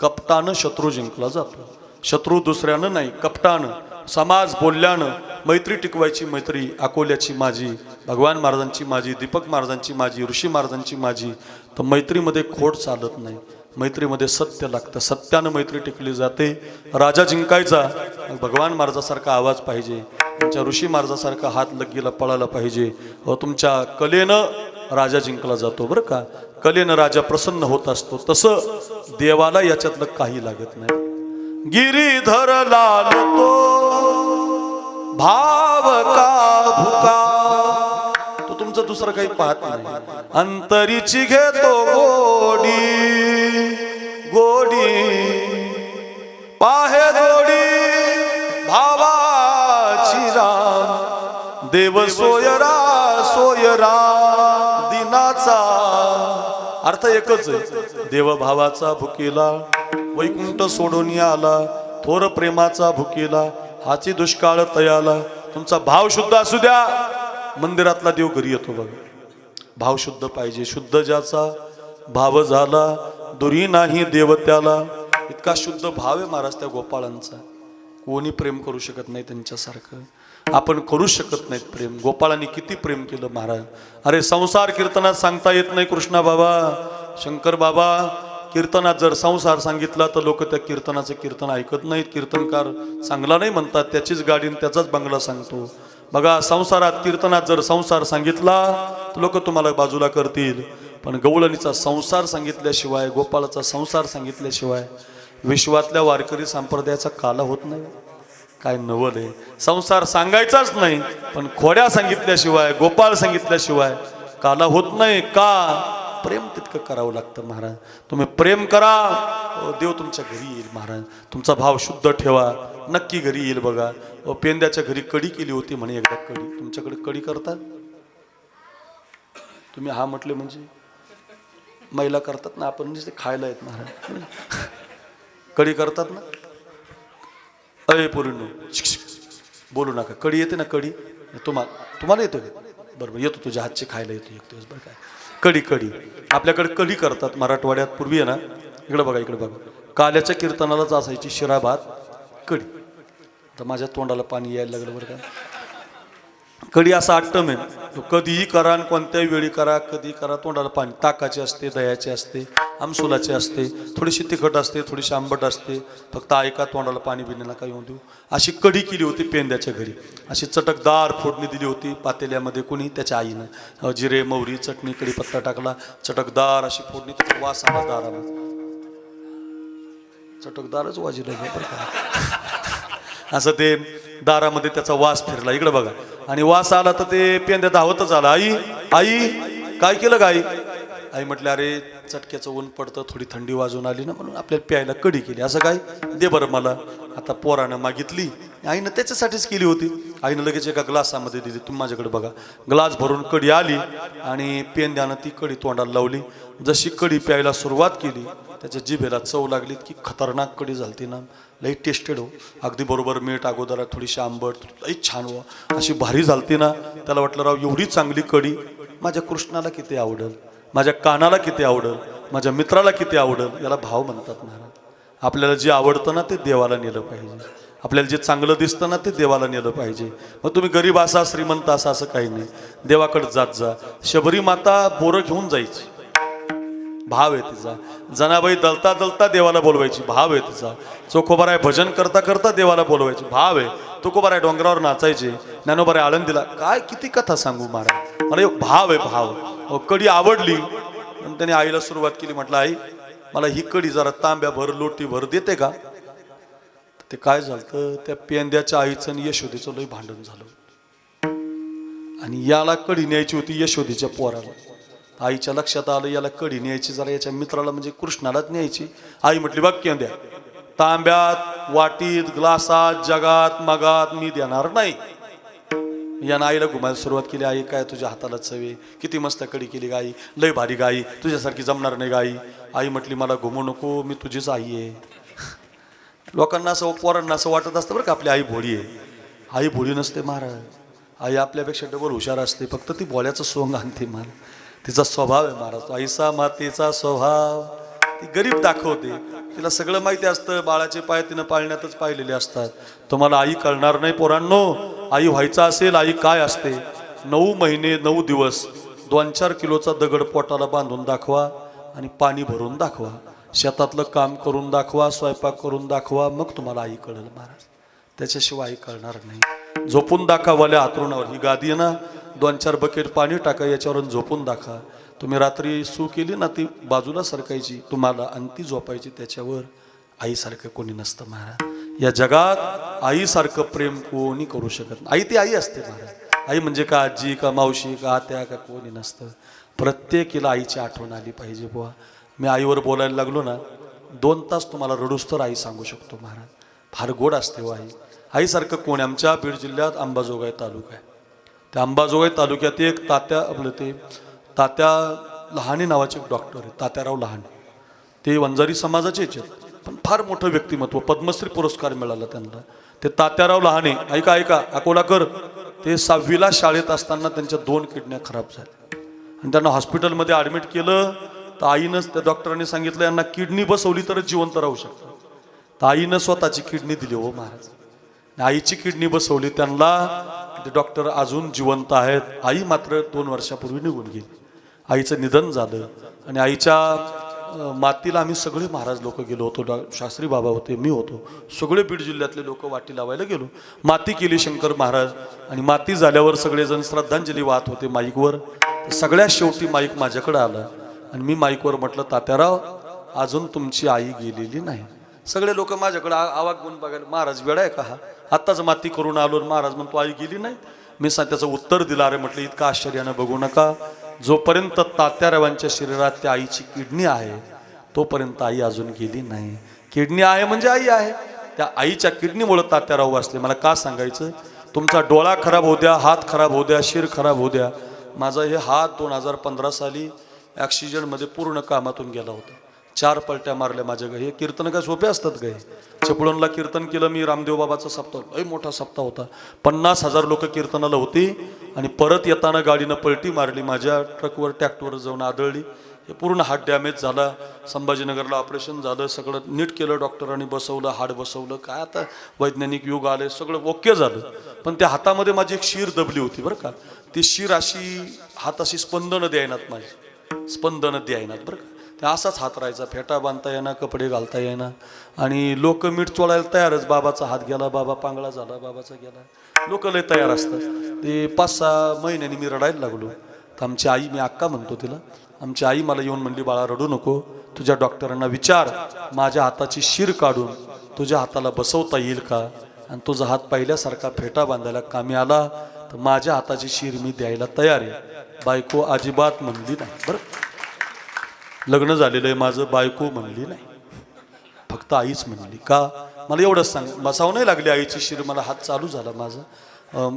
S1: कपटानं शत्रू जिंकला जातो. शत्रू दुसऱ्यानं नाही, कपटानं. समाज बोलल्यानं. मैत्री टिकवायची, मैत्री अकोल्याची माझी, भगवान महाराजांची माझी, दीपक महाराजांची माझी, ऋषी महाराजांची माझी. तर मैत्रीमध्ये खोट चालत नाही, मैत्रीमध्ये सत्य लागतं. सत्यानं मैत्री टिकली जाते. राजा जिंकायचा, भगवान महाराजासारखा आवाज पाहिजे, तुमच्या ऋषी महाराजासारखा हात लगीला पळायला पाहिजे. तुमच्या कलेनं राजा जिंकला जातो. बरं का, कलेनं राजा प्रसन्न होत असतो. तसं देवाला याच्यातलं काही लागत नाही. गिरीधर लाल तो भाव का भुका, तो तुमचं दुसरं काही पाहत नाही. अंतरीची घेतो गोडी गोडी, पाहे जोडी भावाची राम. देव सोयरा सोयरा दिनाचा. अर्थ एकच आहे. देव भावाचा भुकेला, वैकुंठ सोडून आला. थोर प्रेमाचा भुकेला, हाची दुष्काळ तयाला. तुमचा भाव शुद्ध असू द्या, मंदिरातला देव घरी येतो बघा. भाव शुद्ध पाहिजे. शुद्ध ज्याचा भाव झाला, दुरी नाही देव त्याला. इतका शुद्ध भाव आहे महाराज त्या गोपाळांचा. कोणी प्रेम करू शकत नाही त्यांच्यासारखं. आपण करू शकत नाहीत प्रेम. गोपाळांनी किती प्रेम केलं महाराज. अरे संसार कीर्तनात सांगता येत नाही कृष्णा बाबा, शंकर बाबा. कीर्तनात जर संसार सांगितला तर लोक त्या कीर्तनाचं कीर्तन ऐकत नाहीत. कीर्तनकार चांगला नाही म्हणतात, त्याचीच गाडी त्याचाच बंगला सांगतो. बघा, संसारात कीर्तनात जर संसार सांगितला तर लोक तुम्हाला बाजूला करतील. पण गवळणीचा संसार सांगितल्याशिवाय, गोपाळाचा संसार सांगितल्याशिवाय विश्वातल्या वारकरी संप्रदायाचा काला होत नाही. काय नवल आहे. संसार सांगायचाच नाही, पण खोड्या सांगितल्याशिवाय, गोपाळ सांगितल्याशिवाय काला होत नाही. का? प्रेम तितकं करावं लागतं महाराज. तुम्ही प्रेम करा, देव तुमच्या घरी येईल महाराज. तुमचा भाव शुद्ध ठेवा, नक्की घरी येईल. बघा, पेंद्याच्या घरी कडी केली होती म्हणे एकदा. कडी तुमच्याकडे कडी करतात? तुम्ही हा म्हटले म्हणजे महिला करतात ना, आपण म्हणजे खायला येत महाराज. कडी करतात ना. अय पोरींनो, बोलू नका. कडी येते ना, कडी तुम्हाला येतो का? बरोबर, येतो. तुझ्या हातची खायला येतो एक दिवस. बरं काय, कडी कडी आपल्याकडे कडी करतात मराठवाड्यात. पूर्वी आहे ना, इकडे बघा, इकडे बघा. काल्याच्या कीर्तनालाच असायची शिरा भात कडी. तर माझ्या तोंडाला पाणी यायला लागलं बरं का. कडी असा आटम आहे, कधीही करा आणि कोणत्याही वेळी करा, कधी करा. तोंडाला पाणी. ताकाचे असते, दह्याचे असते, आमसुलाचे असते, थोडीशी तिखट असते, थोडीशी आंबट असते. फक्त ऐका, तोंडाला पाणी बिणी नका येऊन देऊ. अशी कढी केली होती पेंद्याच्या घरी. अशी चटकदार फोडणी दिली होती पातेल्यामध्ये. कुणी? त्याच्या आईनं. जिरे, मोहरी, चटणी, कढीपत्ता टाकला. चटकदार अशी फोडणी. त्याचा वास आला दाराला. चटकदारच वाजिलं बरं का. असं ते दारामध्ये त्याचा वास फिरला. इकडे बघा. आणि वास आला तर ते पेंद्या धावतच आला. आई आई काय केलं गाई? आई म्हटलं अरे चटक्याचं ऊन पडतं, थोडी थंडी वाजून आली ना, म्हणून आपल्याला प्यायला कढी केली. असं काय, दे बरं मला. आता पोरानं मागितली, आईनं त्याच्यासाठीच केली होती. आईनं लगेच एका ग्लासामध्ये दिली. तुम्ही माझ्याकडे बघा, ग्लास भरून कढी आली आणि पेंद्यानं ती कढी तोंडाला लावली. जशी कढी प्यायला सुरुवात केली त्याच्या जिभेला चव लागली की खतरनाक कढी झालती ना, लई टेस्टेड हो. अगदी बरोबर मीठ, अगोदर थोडीशी आंबट, लई छान हो, अशी भारी झालती ना. त्याला वाटलं राव एवढी चांगली कढी माझ्या कृष्णाला किती आवडल, माझ्या कानाला किती आवडल, माझ्या मित्राला किती आवडल. याला भाव म्हणतात महाराज. आपल्याला जे आवडतं ना ते देवाला नेलं पाहिजे. आपल्याला जे चांगलं दिसतं ना ते देवाला नेलं पाहिजे. मग तुम्ही गरीब असा श्रीमंत असा असं काही नाही, देवाकडे जात जा. शबरी माता बोरं घेऊन जायची, भाव आहे तिचा. जनाबाई दलता दलता देवाला बोलवायची, भाव आहे तिचा. चोखोबाराय भजन करता करता देवाला बोलवायची, भाव आहे. तुकोबाराय डोंगरावर नाचायचे, ज्ञानोबाराय आळंदीला. काय किती कथा सांगू महाराज, मला एक भाव आहे, भाव. कढी आवडली आणि त्याने आईला सुरुवात केली. म्हटलं आई मला ही कढी जरा तांब्या भर लोटी भर देते का. ते काय झालं, त्या पेंद्याच्या आईचं आणि यशोदेचं लई भांडण झालं आणि याला कढी न्यायची होती यशोदेच्या पोराला. आईच्या लक्षात आलं याला कढी न्यायची, जरा याच्या मित्राला म्हणजे कृष्णालाच न्यायची. आई म्हटली बघ केंद्या, तांब्यात, वाटीत, ग्लासात, जगात, मगात मी देणार नाही. यानं आईला घुमायला सुरुवात केली. आई काय तुझ्या हाताला चवे, किती मस्त कढी केली गाई, लय भारी गाई, तुझ्यासारखी जमणार नाही गाई. आई म्हटली मला घुमू नको, मी तुझीच आई आहे. लोकांना असं, पोरांना असं वाटत असतं बरं का आपली आई भोळी आहे. आई भोळी नसते महाराज. आई आपल्यापेक्षा डबल हुशार असते, फक्त ती भोळ्याचं सोंग आणते महाराज. तिचा स्वभाव आहे महाराज, आईसा मातेचा स्वभाव. ती गरीब दाखवते, तिला सगळं माहिती असतं. बाळाचे पाय तिनं पाळण्यातच पाहिलेले असतात. तुम्हाला आई कळणार नाही पोरांनो. आई व्हायचं असेल, आई काय असते, 9 महिने 9 दिवस 2-4 किलोचा दगड पोटाला बांधून दाखवा आणि पाणी भरून दाखवा, शेतातलं काम करून दाखवा, स्वयंपाक करून दाखवा, मग तुम्हाला आई कळेल महाराज. त्याच्याशिवाय आई कळणार नाही. झोपून दाखवाल्या हातरुणावर, ही गादी आहे ना, 2-4 बकेट पाणी टाका, याच्यावर झोपून दाखवा. तुम्ही रात्री सू केली ना, ती बाजूला सरकायची तुम्हाला आणि ती झोपायची त्याच्यावर. आईसारखं कोणी नसतं महाराज. या जगात आईसारखं प्रेम कोणी करू शकत नाही. आई ती आई असते महाराज. आई म्हणजे का आजी का मावशी का आत्या का कोणी नसतं. प्रत्येकीला आईची आठवण आली पाहिजे बुवा. मी आईवर बोलायला लागलो ना, 2 तास तुम्हाला रडूस तर आई सांगू शकतो महाराज. फार गोड असते हो आई. आईसारखं कोण. आमच्या बीड जिल्ह्यात अंबाजोगाई तालुका आहे. त्या अंबाजोगाई तालुक्यात एक तात्या, आपलं ते तात्या लहाने नावाचे एक डॉक्टर आहे, तात्याराव लहाने. ते वंजारी समाजाचेच आहेत, पण फार मोठं व्यक्तिमत्व, पद्मश्री पुरस्कार मिळाला त्यांना. ते तात्याराव लहाने, ऐका ऐका अकोलाकर, ते 6वीला शाळेत असताना त्यांच्या 2 किडन्या खराब झाल्या आणि त्यांना हॉस्पिटलमध्ये ॲडमिट केलं. तर आईनंच, त्या डॉक्टरांनी सांगितलं यांना किडनी बसवली तरच जिवंत राहू शकतात. तर आईनं स्वतःची किडनी दिली हो महाराज. आईची किडनी बसवली त्यांना. ते डॉक्टर अजून जिवंत आहेत. आई मात्र 2 वर्षापूर्वी निघून गेली. आईचं निधन झालं आणि आईच्या मातीला आम्ही सगळे महाराज लोक गेलो होतो. शास्त्री बाबा होते, मी होतो, सगळे बीड जिल्ह्यातले लोक वाटी लावायला गेलो. माती केली शंकर महाराज आणि माती झाल्यावर सगळेजण श्रद्धांजली वाहत होते माईकवर. सगळ्यात शेवटी माईक माझ्याकडे आला आणि मी माईकवर म्हटलं तात्याराव अजून तुमची आई गेलेली नाही. सगळे लोक माझ्याकडे आवाज घेऊन बघायला, महाराज वेळा आहे का हा, आत्ताच माती करून आलो महाराज म्हणतो आई गेली नाही. मी त्याचं उत्तर दिलं, अरे म्हटलं इतका आश्चर्यानं बघू नका. जोपर्यंत तात्यारावांच्या शरीरात त्या आईची किडनी आहे तोपर्यंत आई अजून गेली नाही. किडनी आहे म्हणजे आई आहे. त्या आईच्या किडनीमुळे तात्याराव वाचले. मला का सांगायचं, तुमचा डोळा खराब होऊ द्या, हात खराब होऊ द्या, शिर खराब होऊ द्या. माझा हे हात 2015 साली ॲक्सिडेंटमध्ये पूर्ण कामातून गेला होता. 4 पलट्या मारल्या माझ्या. हे कीर्तन काय सोपे असतात काय. चिपळूणला कीर्तन केलं मी, रामदेव बाबाचा सप्ताह, लय मोठा सप्ताह होता. 50,000 लोक कीर्तनाला होती आणि परत येताना गाडीनं पलटी मारली, माझ्या ट्रकवर ट्रॅक्टरवर जाऊन आदळली. हे पूर्ण हार्ट डॅमेज झाला. संभाजीनगरला ऑपरेशन झालं, सगळं नीट केलं डॉक्टरांनी, बसवलं, हाड बसवलं. काय आता वैज्ञानिक युग आले, सगळं ओके झालं. पण त्या हातामध्ये माझी एक शीर दबली होती बरं का. ती शीर अशी, हात अशी स्पंदनं द्यायनात, माझी स्पंदनं द्यायनात बरं का. त्या असाच हात राहायचा, फेटा बांधता येणार, कपडे घालता येणार आणि लोक मीठ चोळायला तयारच. बाबाचा हात गेला, बाबा पांगळा झाला, बाबाचा गेला, लोक लय तयार असतात. ते 5-6 महिन्यांनी मी रडायला लागलो. तर आमची आई, मी अक्का म्हणतो तिला, आमची आई मला येऊन म्हणली, बाळा रडू नको, तुझ्या डॉक्टरांना विचार माझ्या हाताची शीर काढून तुझ्या हाताला बसवता येईल का, आणि तुझा हात पहिल्यासारखा फेटा बांधायला कामी आला तर माझ्या हाताची शीर मी द्यायला तयार आहे. बायको अजिबात म्हणली नाही बरं. लग्न झालेलं आहे माझं, बायको म्हणली नाही, फक्त आईच म्हणली. का? मला एवढंच सांग. मसाव नाही लागली आईची शिर, मला हात चालू झाला माझा,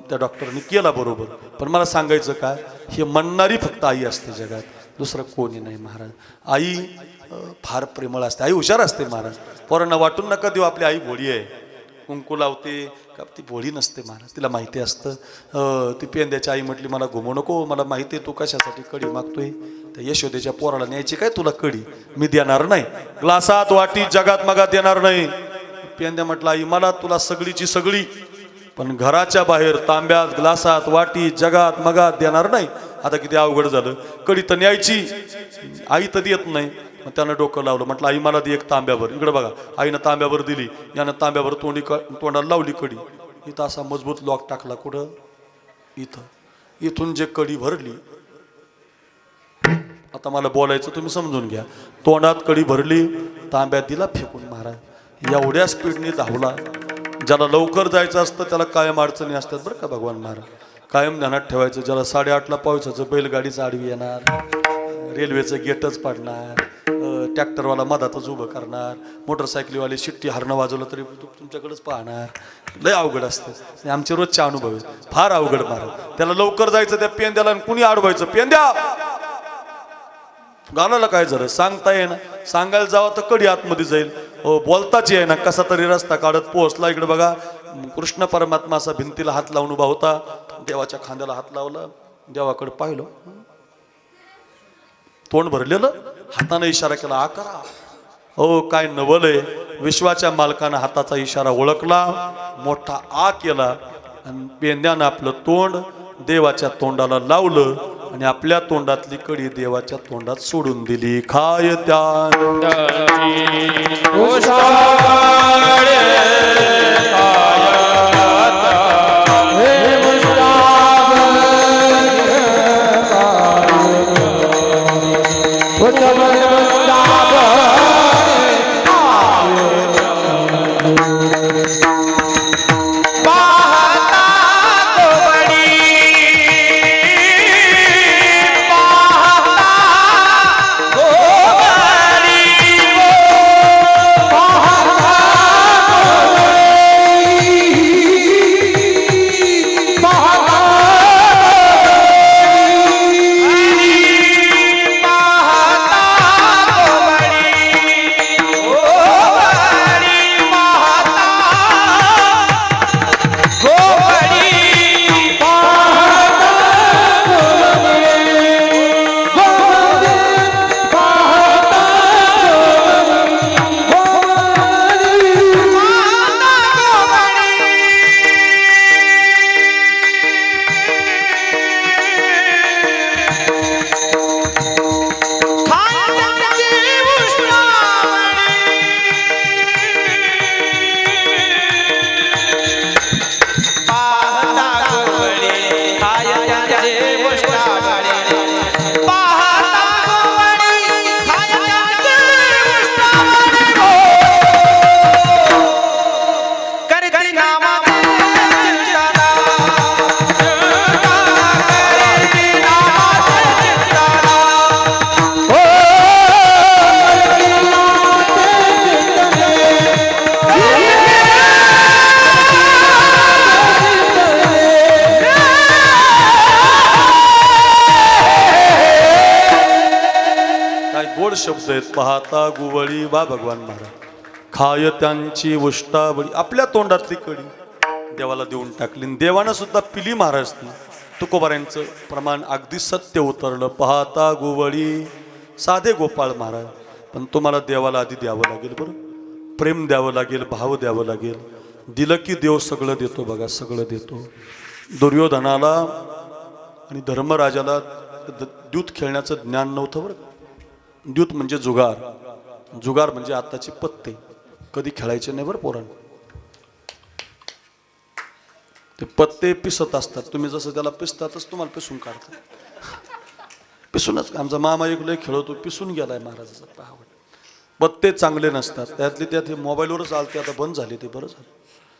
S1: त्या डॉक्टरने केला बरोबर. पण मला सांगायचं काय, हे म्हणणारी फक्त आई असते जगात, दुसरं कोणी नाही महाराज. आई फार प्रेमळ असते, आई हुशार असते महाराज. पोरांना वाटून नका देऊ आपली आई भोळी आहे, कुंकू लावते का, ती भोळी नसते महाराज. तिला माहिती असतं. ती पेंद्याची आई म्हटली मला घुमू नको, मला माहिती आहे तू कशासाठी कडी मागतोय. त्या यशोदेच्या पोराला न्यायची काय तुला कडी, मी देणार नाही, ग्लासात वाटी जगात मगात देणार नाही. पेंद्या म्हटलं आई मला तुला सगळीची सगळी, पण घराच्या बाहेर तांब्यात ग्लासात वाटी जगात मगात देणार नाही. आता किती अवघड झालं, कडी तर न्यायची, आई तर देत नाही. मग त्यानं डोकं लावलं, म्हटलं आई मला दी एक तांब्यावर. इकडे बघा, आईनं तांब्यावर दिली, यानं तांब्यावर तोंडाला लावली कडी. इथं असा मजबूत लॉक टाकला. कुठं? इथं. इथून जे कडी भरली, आता मला बोलायचं तुम्ही समजून घ्या. तोंडात कडी भरली, तांब्यात दिला फेकून महाराज. एवढ्या स्पीडने धावला. ज्याला लवकर जायचं असतं त्याला कायम अडचणी असतात बरं का भगवान महाराज, कायम ध्यानात ठेवायचं. ज्याला 8:30ला पावसाचं बैलगाडीचं आडवी येणार, रेल्वेचं गेटच पाडणार, ट्रॅक्टरवाला मधातच उभं करणार, मोटरसायकलीवाले शिट्टी हरणं वाजवलं तरी तुमच्याकडेच पाहणार. लय अवघड असतं. आमचे रोजचे अनुभव आहेत, फार अवघड महाराज. त्याला लवकर जायचं, त्या पेंद्याला कुणी अडवायचं, पेंद्या गाण्याला काय झालं सांगता ये ना, सांगायला जावं तर कडी आतमध्ये जाईल. बोलताच आहे ना, कसा तरी रस्ता काढत पोहोचला. इकडे बघा, कृष्ण परमात्मा असा भिंतीला हात लावून उभा होता, देवाच्या खांद्याला हात लावला, देवाकडे पाहिलं, तोंड भरलेलं, हाताने इशारा केला आ करा. हो काय नवल आहे, विश्वाच्या मालकानं हाताचा इशारा ओळखला, मोठा आ केला आणि पेंद्यानं आपलं तोंड देवाच्या तोंडाला लावलं आणि आपल्या तोंडातली कडी देवाच्या तोंडात सोडून दिली. खाय त्या शब्द आहेत. पाहता गुवळी वा भगवान महाराज, खाय त्यांची उष्टावळी. आपल्या तोंडातली कडी देवाला देऊन टाकली, देवानं सुद्धा पिली महाराज ती. तुकोबारायांचं प्रमाण अगदी सत्य उतरलं. पाहता गुवळी, साधे गोपाळ महाराज, पण तुम्हाला देवाला आधी द्यावं लागेल बरं, प्रेम द्यावं लागेल, भाव द्यावं लागेल. दिलं की देव सगळं देतो बघा, सगळं देतो. दुर्योधनाला आणि धर्मराजाला द्यूत खेळण्याचं ज्ञान नव्हतं बरं. द्यूत म्हणजे जुगार, जुगार म्हणजे आताची पत्ते, कधी खेळायचे नाही बरं पोरांना. ते पत्ते पिसत असतात, तुम्ही जसं त्याला पिसतातच तुम्हाला पिसून काढतात. पिसूनच. आमचा मामा एक लय खेळतो, पिसून गेलाय महाराजाचा पाहावं. पत्ते चांगले नसतात, त्यातले त्यात हे मोबाईलवरच आलते, आता बंद झाले ते, बरं झालं.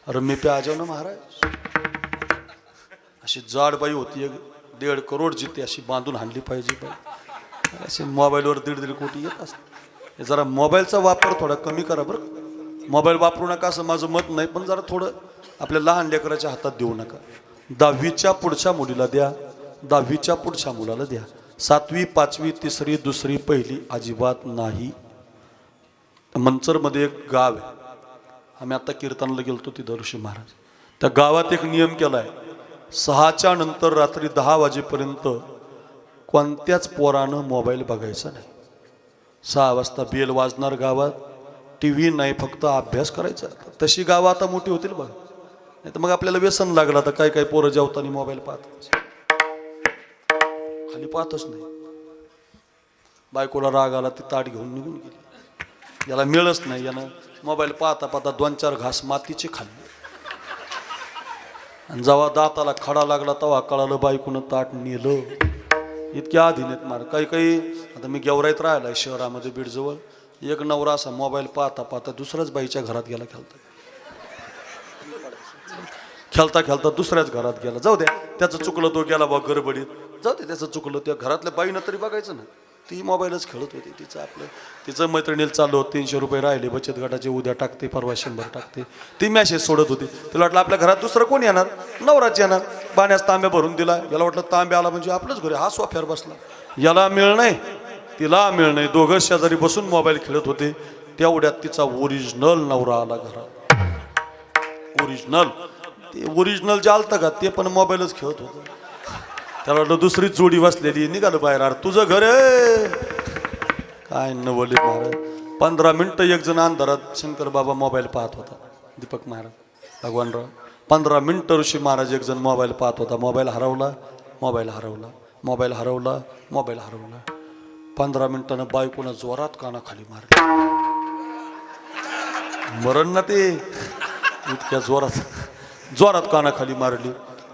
S1: अरे मी पे आजाव ना महाराज, अशी जाड बाई होती, 1.5 करोड जिते, अशी बांधून हाणली पाहिजे बाई. असे मोबाईलवर 1.5 कोटी येत असतात. जरा मोबाईलचा वापर थोडा कमी करा बरं. मोबाईल वापरू नका असं माझं मत नाही, पण जरा थोडं आपल्या लहान लेकराच्या हातात देऊ नका. 10वीच्या पुढच्या मुलीला द्या, 10वीच्या पुढच्या मुलाला द्या. 7वी 5वी 3री 2री 1ली अजिबात नाही. मंचरमध्ये एक गाव आहे, आम्ही आता कीर्तनाला गेलतो तिथं ऋषी महाराज. त्या गावात एक नियम केला आहे, 6च्या नंतर रात्री 10 वाजेपर्यंत कोणत्याच पोरानं मोबाईल बघायचा नाही. 6 वाजता बेल वाजणार गावात, TV नाही, फक्त अभ्यास करायचा. तशी गावं आता मोठी होतील बघ, नाही तर मग आपल्याला व्यसन लागलं. तर काय काय पोरं जेवताना मोबाईल पाहत, खाली पाहतच नाही. बायकोला राग आला, ती ताट घेऊन निघून गेली. याला मिळच नाही, यानं मोबाईल पाहता पाहता 2-4 घास मातीचे खाल्ले. आणि जेव्हा दाताला खडा लागला तेव्हा कळालं बायकोनं ताट नेलं. इतक्या अधीनेत मार. काही आता मी गेवराईत राहिलाय शहरामध्ये बीडजवळ. एक नवरा असा मोबाईल पाहता पाहता दुसऱ्याच बाईच्या घरात गेला. खेळता दुसऱ्याच घरात गेला. जाऊ द्या, त्याचं चुकलं, तो गेला बा गडबडीत. जाऊ दे, त्याचं चुकलं. त्या घरातल्या बाईनं तरी बघायचं ना. ती मोबाईलच खेळत होती. तिचं मैत्रिणीला चालू होतं, 300 रुपये राहिले बचत गटाचे, उद्या टाकते, परवा 100 टाकते. ती मॅसेज सोडत होती. तिला वाटलं आपल्या घरात दुसरं कोण येणार, नवराच येणार. पाण्यास तांब्या भरून दिला. याला वाटलं तांब्या आला म्हणजे आपलंच घर. हा सोफ्यावर बसला. याला मिळ नाही, तिला मिळ नाही. दोघं शेजारी बसून मोबाईल खेळत होते. तेवढ्यात तिचा ओरिजिनल नवरा आला घरात. ओरिजिनल जे आलतं का ते पण मोबाईलच खेळत होतं. त्याला वाटलं दुसरी जोडी बसलेली. निघालं बाहेर, अरे तुझं घर आहे काय नवले महाराज. 15 मिनिटं एक जण अंधारात शंकर बाबा मोबाईल पाहत होता. दीपक महाराज, भगवानराव, 15 मिनिटं ऋषी महाराज एक जण मोबाईल पाहत होता. मोबाईल हरवला. 15 मिनिटानं बायकोनं जोरात कानाखाली मारली. मरण ना ते, इतक्या जोरात कानाखाली मारली.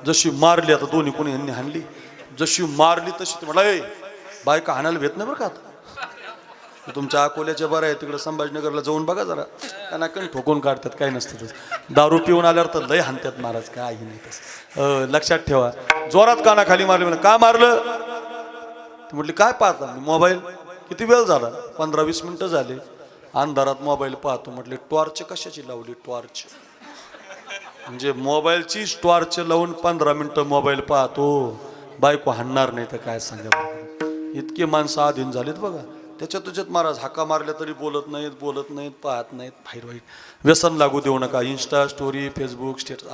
S1: जशी मारली, आता दोन्ही कोणी यांनी हाणली. जशी मारली तशी ते म्हणा, बायका हाणायला भेट नाही बरं का. आता तुमच्या अकोल्याच्या बरं आहे, तिकडे संभाजीनगरला जाऊन बघा जरा, त्यांना कण ठोकून काढतात. काय नसतं तसं. दारू पिऊन आल्यावर तर लय हाणतात महाराज, काही नाही तसं. लक्षात ठेवा. जोरात कानाखाली मारली. म्हणा का मारलं. म्हटली काय पाहता. मोबाईल. किती वेळ झाला. 15-20 मिनिटं झाले. अंधारात मोबाईल पाहतो. म्हटले टॉर्च कशाची लावली. टॉर्च म्हणजे मोबाईलची टॉर्च लावून 15 मिनिटं मोबाईल पाहतो. बायको हाणणार नाही तर काय सांगा. इतके माणसं अधीन झालेत बघा. त्याच्यात महाराज हाका मारल्या तरी बोलत नाहीत, पाहत नाहीत. बाहेर वाईट व्यसन लागू देऊ नका. इंस्टा स्टोरी, फेसबुक स्टेटस,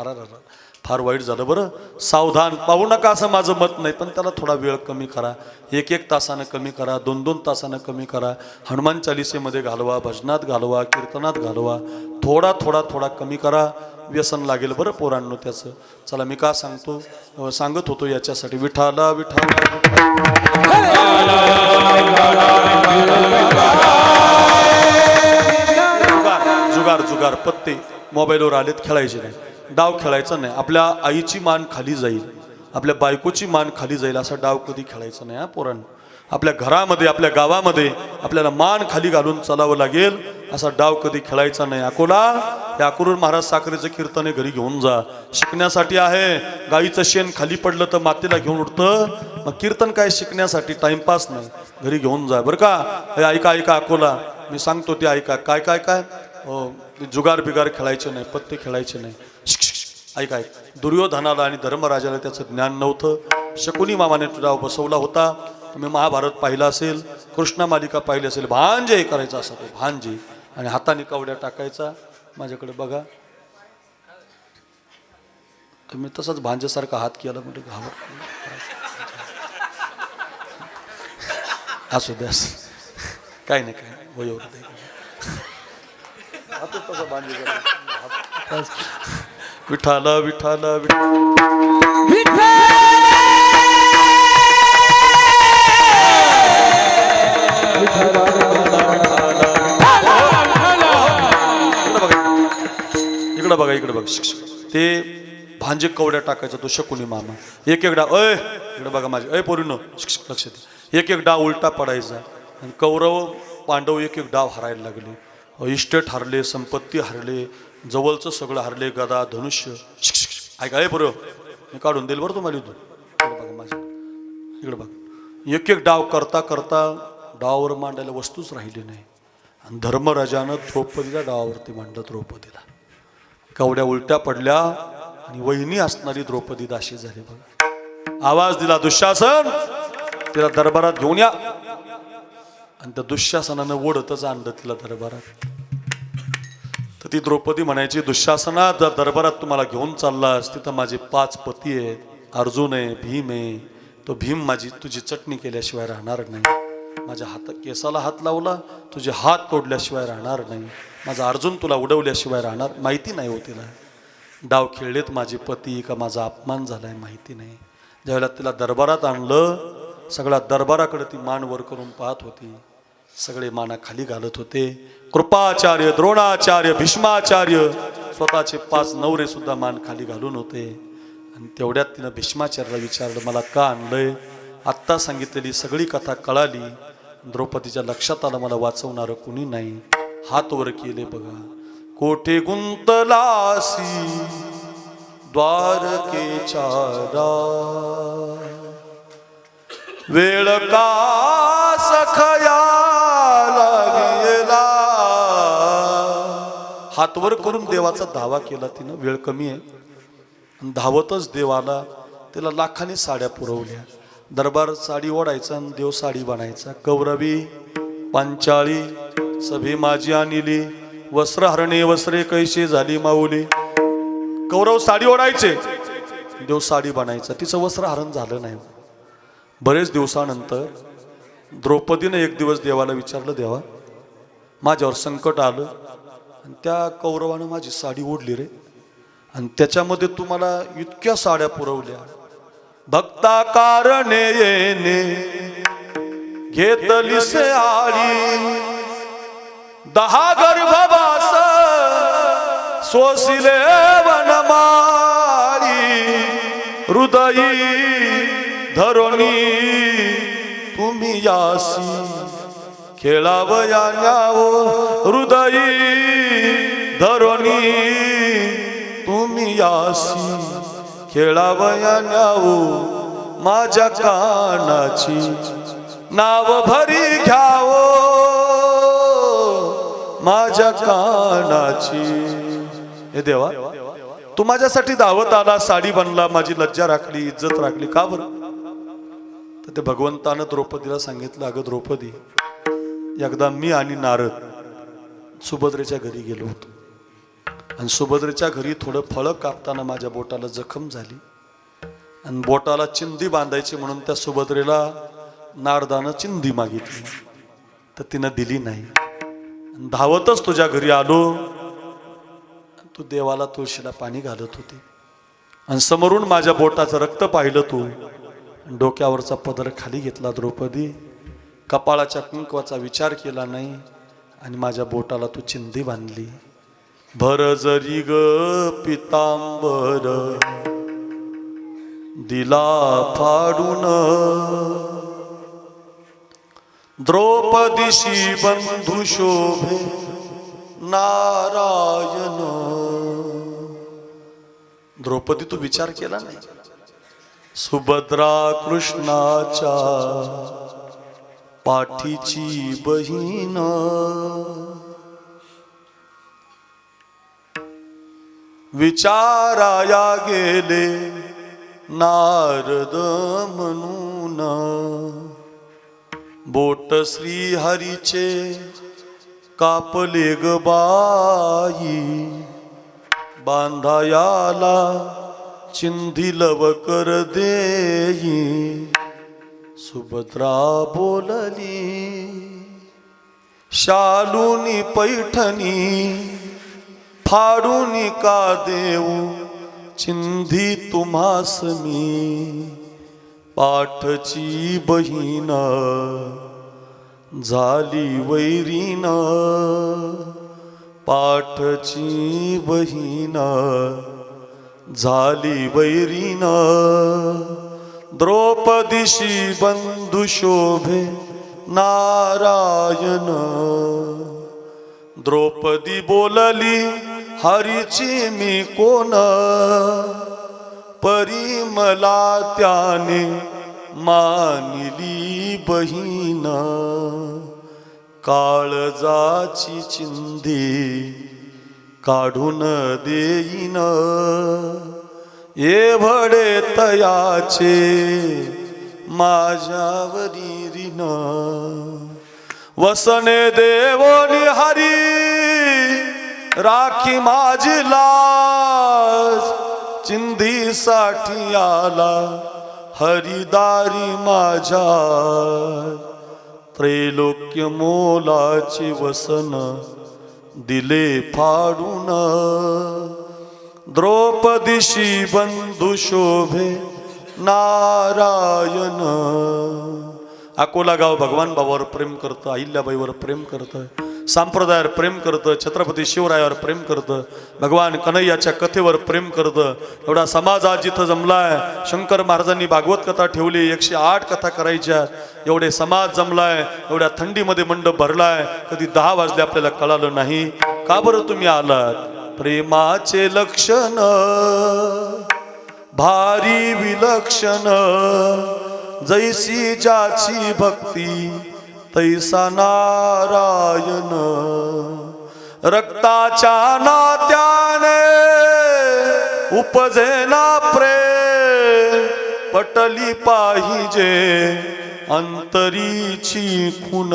S1: फार वाईट झालं बरं. सावधान. पाहू नका असं माझं मत नाही, पण त्याला थोडा वेळ कमी करा. 1-1 तासानं कमी करा, 2-2 तासानं कमी करा. हनुमान चालिसेमध्ये घालवा, भजनात घालवा, कीर्तनात घालवा. थोडा कमी करा. व्यसन लागेल बरं पोरांनो त्याचं. चला मी का सांगत होतो याच्यासाठी. विठाला जुगार पत्ते मोबाईलवर आलेत, खेळायचे नाही. डाव खेळायचा नाही. आपल्या आईची मान खाली जाईल, आपल्या बायकोची मान खाली जाईल असा डाव कधी खेळायचा नाही हा पोरांनो. आपल्या घरामध्ये, आपल्या गावामध्ये आपल्याला मान खाली घालून चालावं लागेल असा डाव कधी खेळायचा नाही. हे अक्रूर महाराज साखरेचं कीर्तन आहे, घरी घेऊन जा. शिकण्यासाठी आहे. गाईचं शेण खाली पडलं तर मातीला घेऊन उठतं. मग कीर्तन काय शिकण्यासाठी, टाइमपास नाही. घरी घेऊन जा बरं का. ऐका अकोला, मी सांगतो ते ऐका. काय जुगार बिगार खेळायचे नाही, पत्ते खेळायचे नाही. ऐका. दुर्योधनाला आणि धर्मराजाला त्याचं ज्ञान नव्हतं. शकुनी मामाने डाव बसवला होता. तुम्ही महाभारत पाहिलं असेल, कृष्णा मालिका पाहिली असेल. भांजे करायचा असा तो भांजे, आणि हाताने कवड्या टाकायचा. माझ्याकडे बघा. तुम्ही तसंच भांजेसारखा हात केला म्हणजे घाबर असू द्या. काय नाही वयोवर विठाला इकडे बघा. ते भांजे कवड्या टाकायचा तो शकुनी मामा. एक डाव, इकडे बघा माझे पोरीनो लक्ष दे. एक डाव उलटा पडायचा. आणि कौरव पांडव एक डाव हरायला लागले. इस्टेट हरले, संपत्ती हरले, जवळचं सगळं हरले, गदा धनुष्य. ऐका बरोबर मी काढून देईल बरं तुम्हाला. इथून बघा माझ्या, इकडे बघा. एक एक डाव करता करता डावावर मांडायला वस्तूच राहिली नाही आणि धर्मराजानं द्रौपदीला डावावरती मांडलं. द्रौपदीला कवड्या उलट्या पडल्या आणि वहिनी असणारी द्रौपदी दाशी झाली. बघा आवाज दिला दुःशासन तिला दरबारात घेऊन या आणि त्या दुःशासनानं ओढतच आणलं तिला दरबारात. तर ती द्रौपदी म्हणायची दुःशासना जर दरबारात तुम्हाला घेऊन चाललास तिथं माझे 5 पती आहेत, अर्जुन आहे, भीम आहे. तो भीम माझी तुझी चटणी केल्याशिवाय राहणार नाही, माझ्या केसाला हात लावला तुझे हात तोडल्याशिवाय राहणार नाही, माझा अर्जुन तुला उडवल्याशिवाय राहणार. माहिती नाही हो तिला डाव खेळलेत माझे पती का माझा अपमान झालाय माहिती नाही. ज्यावेळेला तिला दरबारात आणलं सगळ्या दरबाराकडे ती मान वर करून पाहत होती. सगळे माना खाली घालत होते. कृपाचार्य, द्रोणाचार्य, भीष्माचार्य स्वतःचे 5 नवरे सुद्धा मान खाली घालून होते. आणि तेवढ्यात तिनं भीष्माचार्याला विचारलं मला का आणलंय. आत्ता सांगितलेली सगळी कथा कळाली. द्रौपदीच्या लक्षात आलं मला वाचवणारं कुणी नाही. हात वर केले बघा. कोठे गुंतलासी द्वारकेच्या वेळ का सखया लागेला. हातवर करून देवाचा धावा केला तिनं. वेळ कमी आहे. धावतच देव आला. तिला लाखांनी साड्या पुरवल्या. दरबार साडी ओढायचा आणि देव साडी बनायचा. कौरवी पांचाळी सभे माझी आणली, वस्त्र हरणे वस्त्रे कैसे झाली माऊली. कौरव साडी ओढायचे, देव साडी बनायचा. तिचं वस्त्र हरण झालं नाही. बरेच दिवसानंतर द्रौपदीनं एक दिवस देवाला विचारलं देवा माझ्यावर संकट आलं आणि त्या कौरवानं माझी साडी ओढली रे आणि त्याच्यामध्ये तू मला इतक्या साड्या पुरवल्या. भक्ता कारणे येणे घेतलीसे आळी, 10 गर्भवास सोसिले वनमाळी. हृदयी धरोणी तुम्ही यासी खेळावया न्यावो. हृदयी धरोणी तुम्ही यासी खेळावया न्यावो. माझ्या कानाची नाव भरी घ्यावो, माझ्या कानाची. हे देवा तू माझ्यासाठी धावत आला, साडी बनला, माझी लज्जा राखली, इज्जत राखली, का बरं. तर ते भगवंतानं द्रौपदीला सांगितलं अगं द्रौपदी एकदा मी आणि नारद सुभद्रेच्या घरी गेलो होतो आणि सुभद्रेच्या घरी थोडं फळं कापताना माझ्या बोटाला जखम झाली आणि बोटाला चिंधी बांधायची म्हणून त्या सुभद्रेला नारदानं चिंधी मागितली. तर तिनं दिली नाही. धावतच तुझ्या घरी आलो. तू देवाला तुळशीला पाणी घालत होती आणि समोरून माझ्या बोटाचं रक्त पाहिलं तू. डोक्यावरचा पदर खाली घेतला द्रौपदी. कपाळाच्या कुंकवाचा विचार केला नाही आणि माझ्या बोटाला तू चिंधी बांधली. भर जरी ग पितांबर दिला फाडून, द्रौपदीशी बंधू शोभे नारायण. द्रौपदी तू विचार केला नाही. सुभद्रा कृष्णाच्या पाठीची बहीण, विचाराया गेले नारद म्हणून. बोट श्री हरीचे कापले ग बाई, बांधायाला चिंधी लवकर देई. सुभद्रा बोलली शालूनी पैठणी, फाडूनी का देऊ चिंधी तुम्हास मी. पाठची बहीण झाली वैरीण, पाठची बहीण झाली वैरीण. द्रौपदीशी बंधू शोभे नारायण. द्रौपदी बोलली हरीची मी कोण, परी मला त्याने मानिली बहीण काळजाची चिंधी काढून देईन एवढे तयाचे माझ्यावरी ऋण वसने देवोनी हरी राखी माझी लाज चिंधीसाठी आला हरिदारी माझ्या त्रैलोक्य मोलाचे वसन दिले फाडून द्रौपदीशी बंधू शोभे नारायण. अकोला गाव भगवान बाबावर प्रेम करतं, अहिल्याबाईवर प्रेम करतं, संप्रदायावर प्रेम करतं, छत्रपती शिवरायावर प्रेम करतं, भगवान कन्हैयाच्या कथेवर प्रेम करतं. एवढा समाज आज जिथं जमलाय. शंकर महाराजांनी भागवत कथा ठेवली, 108 कथा करायच्या. एवढे समाज जमलाय, एवढ्या थंडीमध्ये मंडप भरलाय. कधी 10 वाजले आपल्याला कळालं नाही. का बरं तुम्ही आलात? प्रेमाचे लक्षण भारी विलक्षण जैसी ज्याची भक्ती तैसा नारायण. रक्ताच्या नात्याने उपजेना प्रेम पटली पाहिजे अंतरीची खून.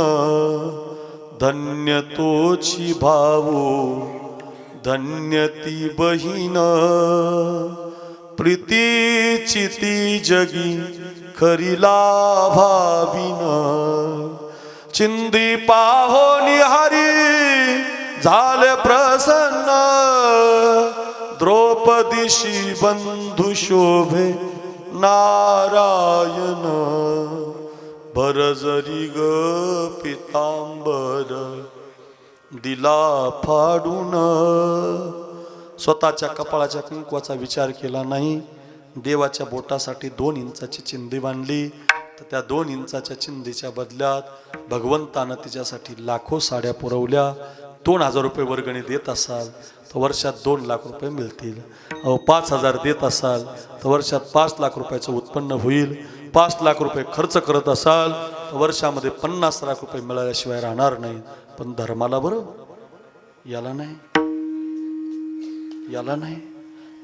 S1: धन्य तोची भाऊ धन्य ती बहीण प्रीतीची ती जगी खरी लाभावीन. चिंदी पाहोनी हरी झाले प्रसन्न द्रौपदीशी बंधू शोभे नारायण. भरजरी ग पितांबर दिला फाडून. स्वतःच्या कपाळाच्या कुंकवाचा विचार केला नाही. देवाच्या बोटासाठी 2 इंचाची चिंधी बांधली, तर त्या 2 इंचाच्या चिंधीच्या बदल्यात भगवंतानं तिच्यासाठी लाखो साड्या पुरवल्या. 2000 रुपये वर्गणी देत असाल तर वर्षात 2 लाख रुपये मिळतील. 5000 देत असाल तर वर्षात 5 लाख रुपयाचं उत्पन्न होईल. 5 लाख रुपये खर्च करत असाल तर वर्षामध्ये 50 लाख रुपये मिळाल्याशिवाय राहणार नाही. पण धर्माला बरं याला नाही, याला नाही.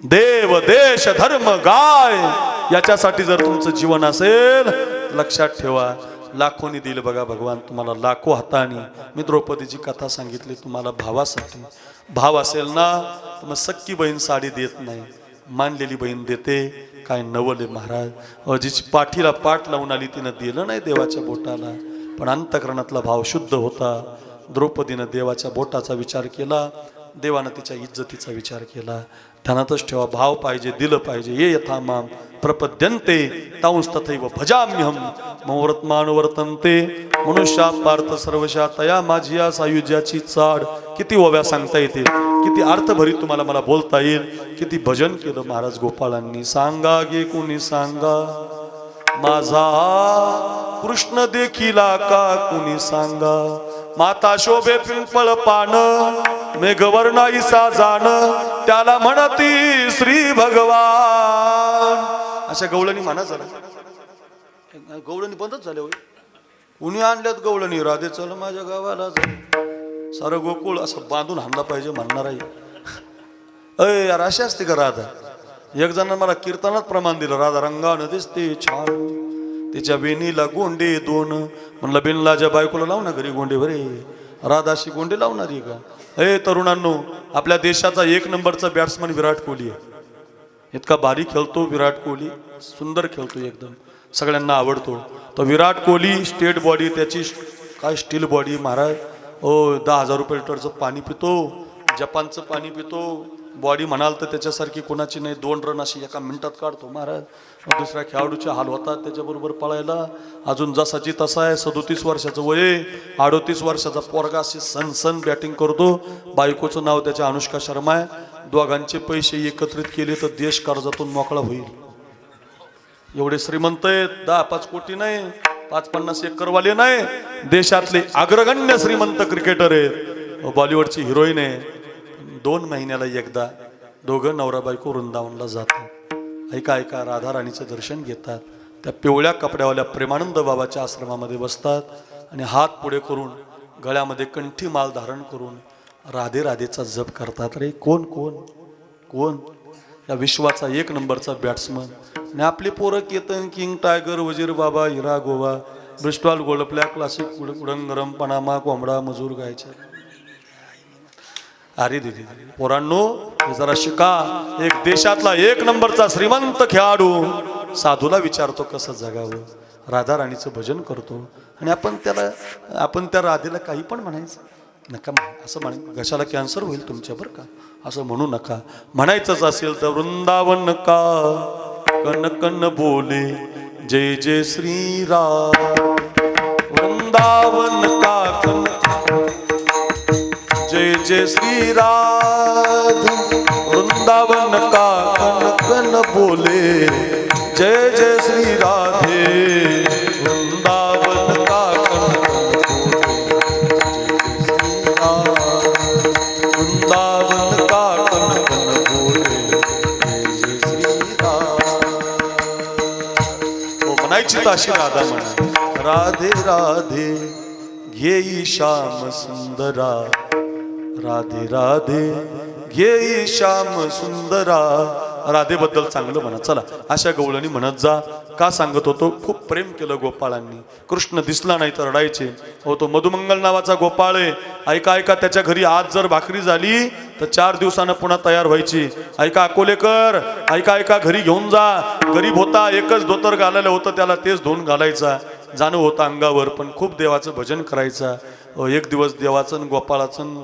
S1: देव देश धर्म गाय याच्यासाठी जर तुमचं जीवन असेल, लक्षात ठेवा. लाखोनी दिलं बघा भगवान तुम्हाला, लाखो हातानी. मी द्रौपदीची कथा सांगितली तुम्हाला भावासाठी. भाव असेल ना तर मग सक्की बहीण साडी देत नाही, मानलेली बहीण देते. काय नवले महाराज, जिची पाठीला पाठ लावून आली तिनं दिलं नाही देवाच्या बोटाला, पण अंतकरणातला भाव शुद्ध होता. द्रौपदीनं देवाच्या बोटाचा विचार केला, देवानं तिच्या इज्जतीचा विचार केला. ध्यानातच ठेवा, भाव पाहिजे, दिलं पाहिजे. ये यथा माम प्रपद्यन्ते तांस तथैव भजाम्यहम मवर्तमान वर्तन्ते मनुष्या पार्थ सर्वशा तया माझिया सायुज्याची चाड. किती ओव्या सांगता येतील, किती अर्थभरीत तुम्हाला मला बोलता येईल. किती भजन केलं महाराज गोपाळांनी. सांगा गे कोणी सांगा माझा कृष्ण देखिला का कुणी सांगा. माता शोभे पिंपळ पान मेघवर्णा ईसा जाण त्याला म्हणती श्री भगवान. अशा गवळणी म्हणा झाला. गवळणी बंदच झाले होय. कुणी आणल्यात गवळणी. राधे चल माझ्या गावाला सारं गोकुळ असं बांधून हाणला पाहिजे म्हणणार आहे. अय यार अशी असते का राधा. एक जण मला कीर्तनात प्रमाण दिलं, राधा रंगानं दिसते छान, तिच्या बेनीला गोंडे 2. म्हणलं बिनलाच्या बायकोला लाव ना घरी गोंडे भरे. राधाशी गोंडे लावणारी का. हे तरुणांनो, आपल्या देशाचा 1 नंबरचा बॅट्समन विराट कोहली आहे. इतका भारी खेळतो विराट कोहली, सुंदर खेळतो एकदम, सगळ्यांना आवडतो तो विराट कोहली. स्टेट बॉडी त्याची काय स्टील बॉडी महाराज. 10,000 रुपये लिटरचं पाणी पितो, जपानचं पाणी पितो. बॉडी म्हणाल तर त्याच्यासारखी कोणाची नाही. 2 रन अशी एका मिनिटात काढतो महाराज. दुसऱ्या खेळाडूचे हाल होतात त्याच्याबरोबर पळायला. अजून जसाची तसा आहे. 37 वर्षाचं वय, 38 वर्षाचा पोरगा अशी सनसन बॅटिंग करतो. बायकोचं नाव त्याच्या अनुष्का शर्मा आहे. दोघांचे पैसे एकत्रित केले तर देश कर्जातून मोकळा होईल. एवढे श्रीमंत आहेत. 10-5 कोटी नाही, 50-50 एकरवाले नाही. देशातले अग्रगण्य श्रीमंत क्रिकेटर आहेत. बॉलिवूडची हिरोईन आहे. 2 महिन्याला एकदा दोघं नवरा बायको वृंदावनला जातात. ऐका ऐका, राधा राणीचं दर्शन घेतात. त्या पिवळ्या कपड्यावाल्या प्रेमानंद बाबाच्या आश्रमामध्ये बसतात आणि हात पुढे करून गळ्यामध्ये कंठी माल धारण करून राधे राधेचा जप करतात. रे कोण कोण कोण? या विश्वाचा 1 नंबरचा बॅट्समन. आणि आपली पोरं केतन, किंग, टायगर, वजीर बाबा, हिरा, गोवा, ब्रिस्टॉल, गोल्डप्लॅ, क्लासिक, उडंगरम, पनामा, कोंबडा, मजूर गायच्या. अरे दिदी पोरांनो, हे जरा शिका. एक देशातला 1 नंबरचा श्रीमंत खेळाडू साधूला विचारतो कसं जगावं. राधा राणीचं भजन करतो आणि आपण त्या राधेला काही पण म्हणायचं नका. असं म्हण, घशाला कॅन्सर होईल तुमच्या बरं का, असं म्हणू नका. म्हणायचंच असेल तर वृंदावन का कन कन बोले जय जय श्रीराम. वृंदावन का कन जय जय श्री राधे. वृंदावन का कन कन बोले जय जय श्री राधे. वृंदावन का कन वृंदावन का कन कन बोले जय जय श्री राधे. म्हणायची तर अशी राधा म्हणा, राधे राधे घेई श्याम सुंदरा. राधे राधे घेई श्याम सुंदरा. राधेबद्दल चांगलं म्हणा. चला अशा गवळणी म्हणत जा. का सांगत होतो, खूप प्रेम केलं गोपाळांनी. कृष्ण दिसला नाही तर रडायचे. हो, तो मधुमंगल नावाचा गोपाळ आहे. ऐका ऐका, त्याच्या घरी आज जर भाकरी झाली तर 4 दिवसानं पुन्हा तयार व्हायची. ऐका अकोलेकर, ऐका ऐका, घरी घेऊन जा. गरीब होता, एकच धोतर घालायला होतं त्याला, तेच धुवून घालायचा. जाणं होतं अंगावर, पण खूप देवाचं भजन करायचा. एक दिवस देवाचं आणि गोपाळाचं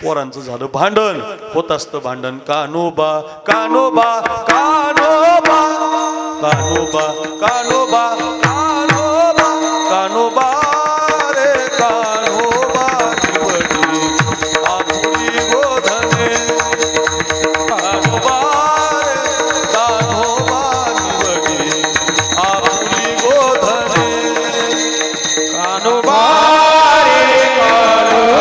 S1: पोरांचं झालं भांडण. होत असतं भांडण. कान्होबा कान्होबा कान्होबा कान्होबा कान्होबा कान्होबा कान्होबा रे कान्होबा निवडी आपली गोधने. कान्होबा रे कान्होबा निवडी आपली गोधने. कान्होबा रे कान्होबा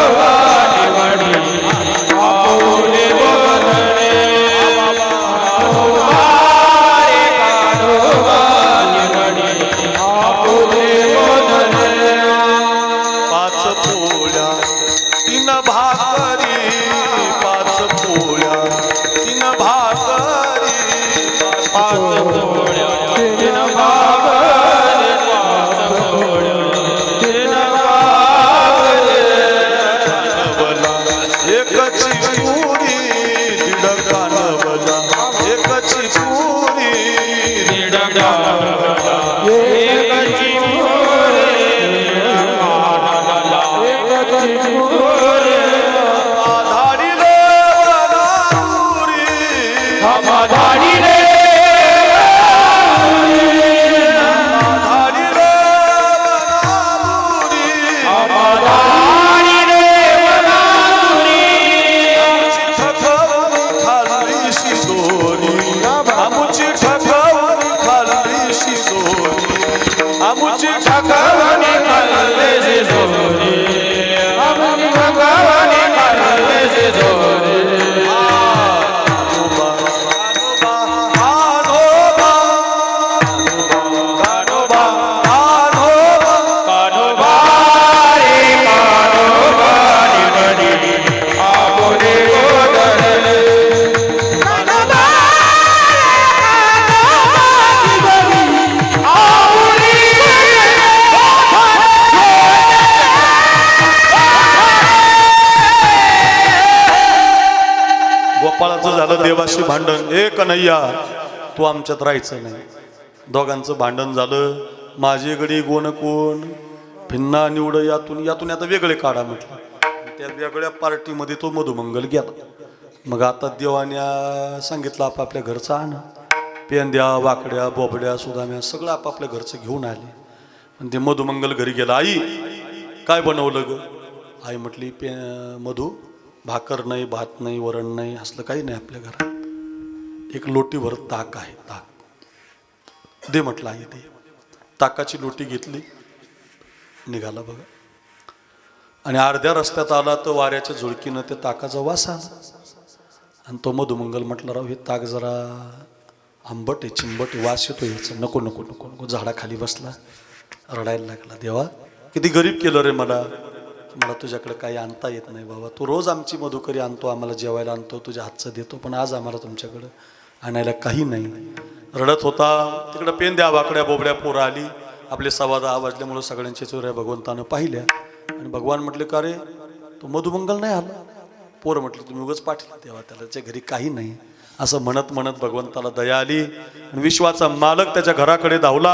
S1: देवाशी भांडण. ए कन्हैया, तू आमच्यात राहायचं नाही. दोघांचं भांडण झालं. माझी गडी गोण कोण भिन्ना निवड यातून आता वेगळे काढा म्हटलं. त्या वेगळ्या पार्टीमध्ये तो मधुमंगल गेला. मग आता देवाने सांगितलं आपापल्या घरचं आण. पेंद्या, वाकड्या, बोबड्या, सुदाम्या सगळं आपापल्या घरचं घेऊन आले. पण ते मधुमंगल घरी गेला. आई काय बनवलं ग? आई म्हटली, मधू भाकर नाही, भात नाही, वरण नाही, असलं काही नाही आपल्या घरात. एक लोटीभर ताक आहे, ताक दे म्हटलं. आई दे. ताकाची लोटी घेतली, निघाला बघा. आणि अर्ध्या रस्त्यात आला तर वाऱ्याच्या झुळकीनं ते ताकाचा वास आला. आणि तो मधुमंगल म्हटलं, राव हे ताक जरा आंबट आहे, चिंबट आहे, वास येतो याचा, नको नको नको नको. झाडाखाली बसला, रडायला लागला. देवा किती गरीब केलं रे मला, मला तुझ्याकडे काही आणता येत नाही बाबा. तू रोज आमची मधुकरी आणतो, आम्हाला जेवायला आणतो, तुझ्या हातचं देतो, पण आज आम्हाला तुमच्याकडं आणायला काही नाही. रडत होता. तिकडं पेंद्या वाकड्या बोबड्या पोरं आली. आपले 10:15 वाजल्यामुळं सगळ्यांच्या चोऱ्या भगवंतानं पाहिल्या आणि भगवान म्हटले, का रे तो मधुमंगल नाही आला? पोरं म्हटलं, तुम्ही उगाच पाठला देवा, त्याच्या घरी काही नाही. असं म्हणत म्हणत भगवंताला दया आली आणि विश्वाचा मालक त्याच्या घराकडे धावला.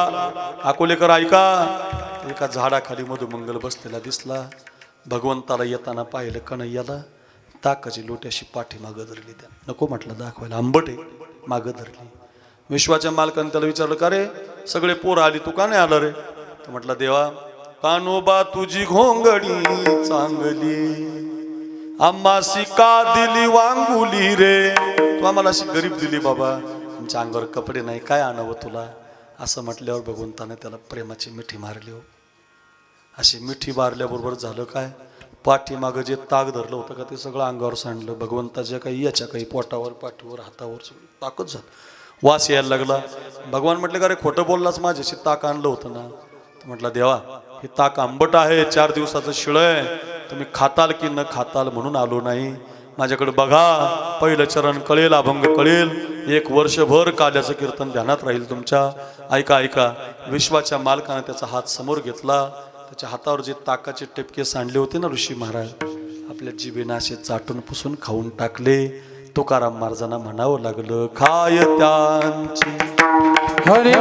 S1: अकोलेकर ऐका, एका झाडाखाली मधुमंगल बसलेला दिसला. भगवंताला येताना पाहिलं, कन्हैयाला ताकाची लोट्याशी पाठीमागं धरली. त्या नको म्हटलं दाखवायला, आंबट आहे, मागं धरली. विश्वाच्या मालकाने त्याला विचारलं, का रे सगळे पोरं आली, तू का नाही आला रे? तर म्हटलं, देवा कानोबा तुझी घोंगडी चांगली, आम्हासी का दिली वांगुली रे. तू आम्हाला अशी गरीब दिली बाबा, आमच्या अंगावर कपडे नाही, काय आणावं तुला? असं म्हटल्यावर भगवंताने त्याला प्रेमाची मिठी मारली. हो, अशी मिठी मारल्याबरोबर झालं काय, पाठीमागं जे ताक धरलं होतं का ते सगळं अंगावर सांडलं. भगवंताच्या काही याच्या काही पोटावर, पाठीवर, हातावर सगळं ताकद झालं. वास यायला लागला. भगवान म्हटले, का रे खोटं बोललास, माझ्याशी ताक आणलं होतं ना? तर म्हटलं, देवा हे ताक आंबट आहे, 4 दिवसाचं शिळ आहे, तुम्ही खाताल की न खाताल म्हणून आलो नाही. माझ्याकडे बघा, पहिलं चरण कळेल, अभंग कळेल, 1 वर्षभर काल्याचं कीर्तन ध्यानात राहील तुमच्या. ऐका ऐका. विश्वाच्या मालकाने त्याचा हात समोर घेतला. त्याच्या हातावर जे ताकाचे टिपके सांडले होते ना ऋषी महाराज, आपल्या जिभेने असे चाटून पुसून खाऊन टाकले. तुकाराम महाराजांना म्हणावं लागलं, खाय त्यांची
S2: हरे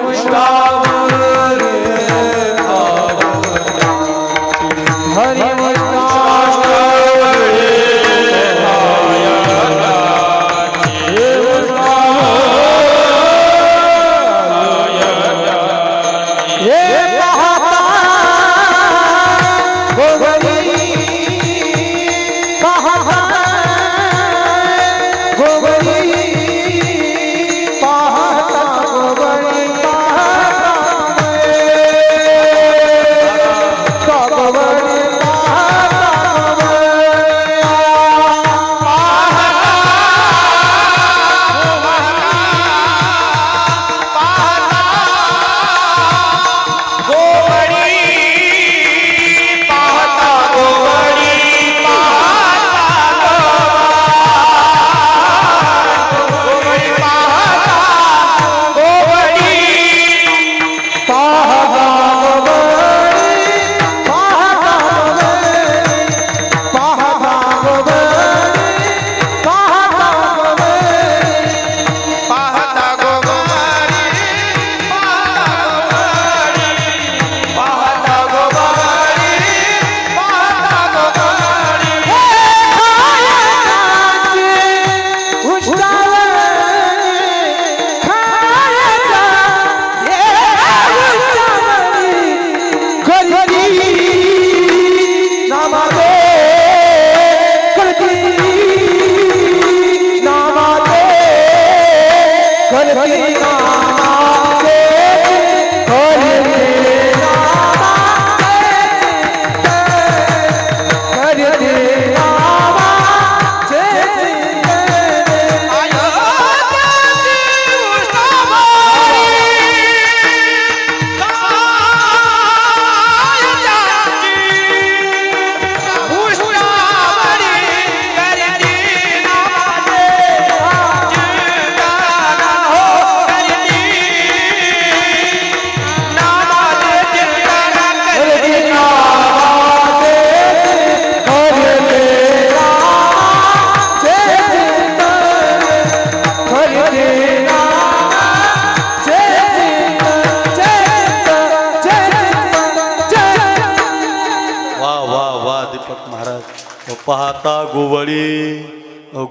S1: पाहता गोवळी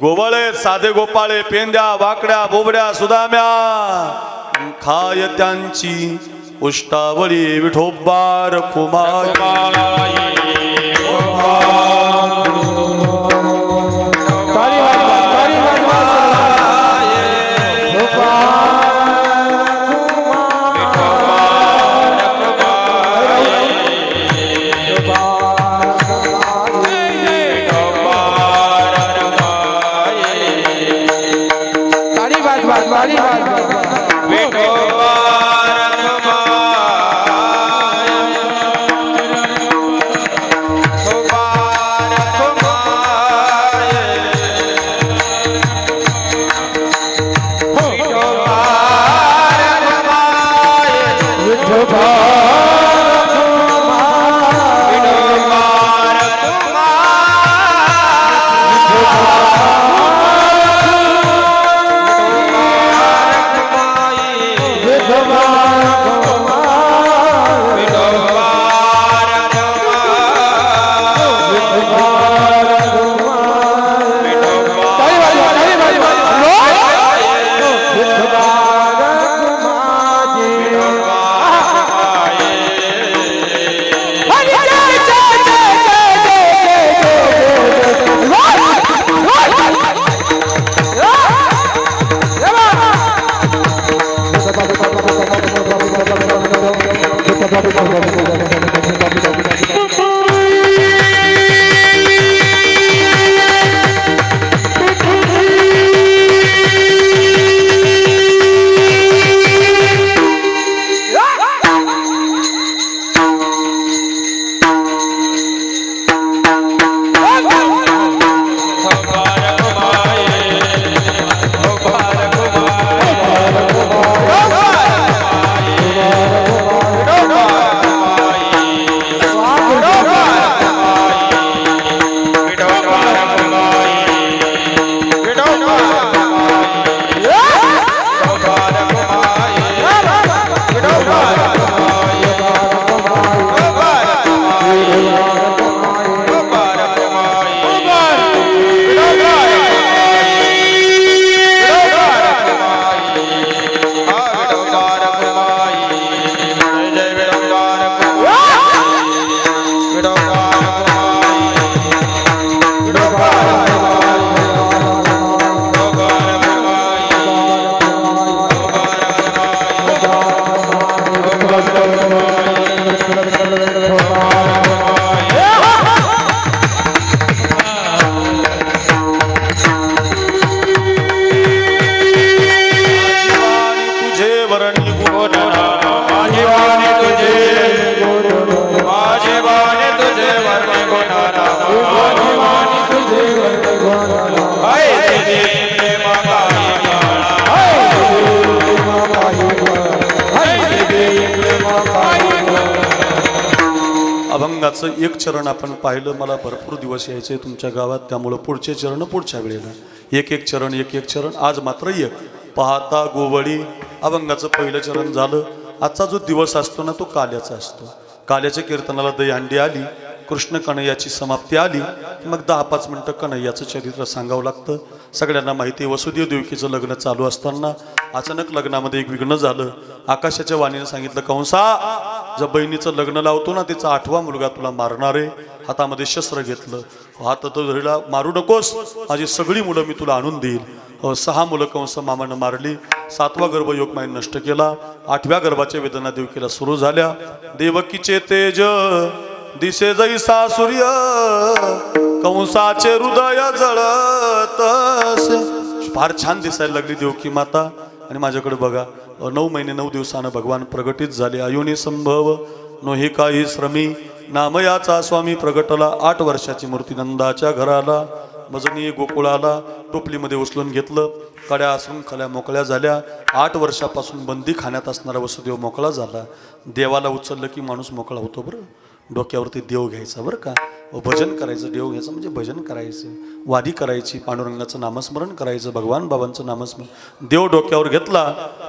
S1: गोवळे साधे गोपाळे पेंद्या वाकड्या बोबड्या सुदाम्या खाय त्यांची उष्टावळी विठोबार कुमार
S2: ताली बाज
S1: अभंगाचं एक चरण आपण पाहिलं. मला भरपूर दिवस यायचे तुमच्या गावात, त्यामुळं पुढचे चरण पुढच्या वेळेला. एक एक चरण. आज मात्र एक पाहता गोवळी अभंगाचं पहिलं चरण झालं. आजचा जो दिवस असतो ना तो काल्याचा असतो. काल्याच्या कीर्तनाला दहीहंडी आली, कृष्ण कन्हैयाची समाप्ती आली, मग 10-5 मिनटं कन्हैयाचं चरित्र सांगावं लागतं. सगळ्यांना माहिती आहे, वसुदेव देवकीचं लग्न चालू असताना अचानक लग्नामध्ये एक विघ्न झालं. आकाशाच्या वाणीने सांगितलं, कंसा जर बहिणीचं लग्न लावतो ना तिचा 8वा मुलगा तुला मारणार आहे. हातामध्ये शस्त्र घेतलं, हात धरला, मारू नकोस, माझी सगळी मुलं मी तुला आणून देईल. 6 मुलं कंस मामानं मारली. 7वा गर्भयोग माईन नष्ट केला. 8व्या गर्भाच्या वेदना देवकीला सुरू झाल्या. देवकीचे तेज दिसे जैसा सूर्य, कंसाचे हृदय जळतसे. फार छान दिसायला लागली देवकी माता. आणि माझ्याकडे बघा, 9 महिने 9 दिवसानं भगवान प्रगटित झाले. अयोनी संभव नोही काही श्रमी, नामयाचा स्वामी प्रगटला. 8 वर्षाची मूर्ती नंदाच्या घराला. भजनी गोकुळाला टोपलीमध्ये उचलून घेतलं. कड्या असून खल्या मोकळ्या झाल्या. 8 वर्षापासून बंदी खाण्यात असणारा वसुदेव मोकळा झाला. देवाला उचललं की माणूस मोकळा होतो. बरं, डोक्यावरती देव घ्यायचा बरं का. भजन करायचं. देव घ्यायचं म्हणजे भजन करायचं, वादी करायची, पांडुरंगाचं नामस्मरण करायचं, भगवान बाबांचं नामस्मरण. देव डोक्यावर घेतला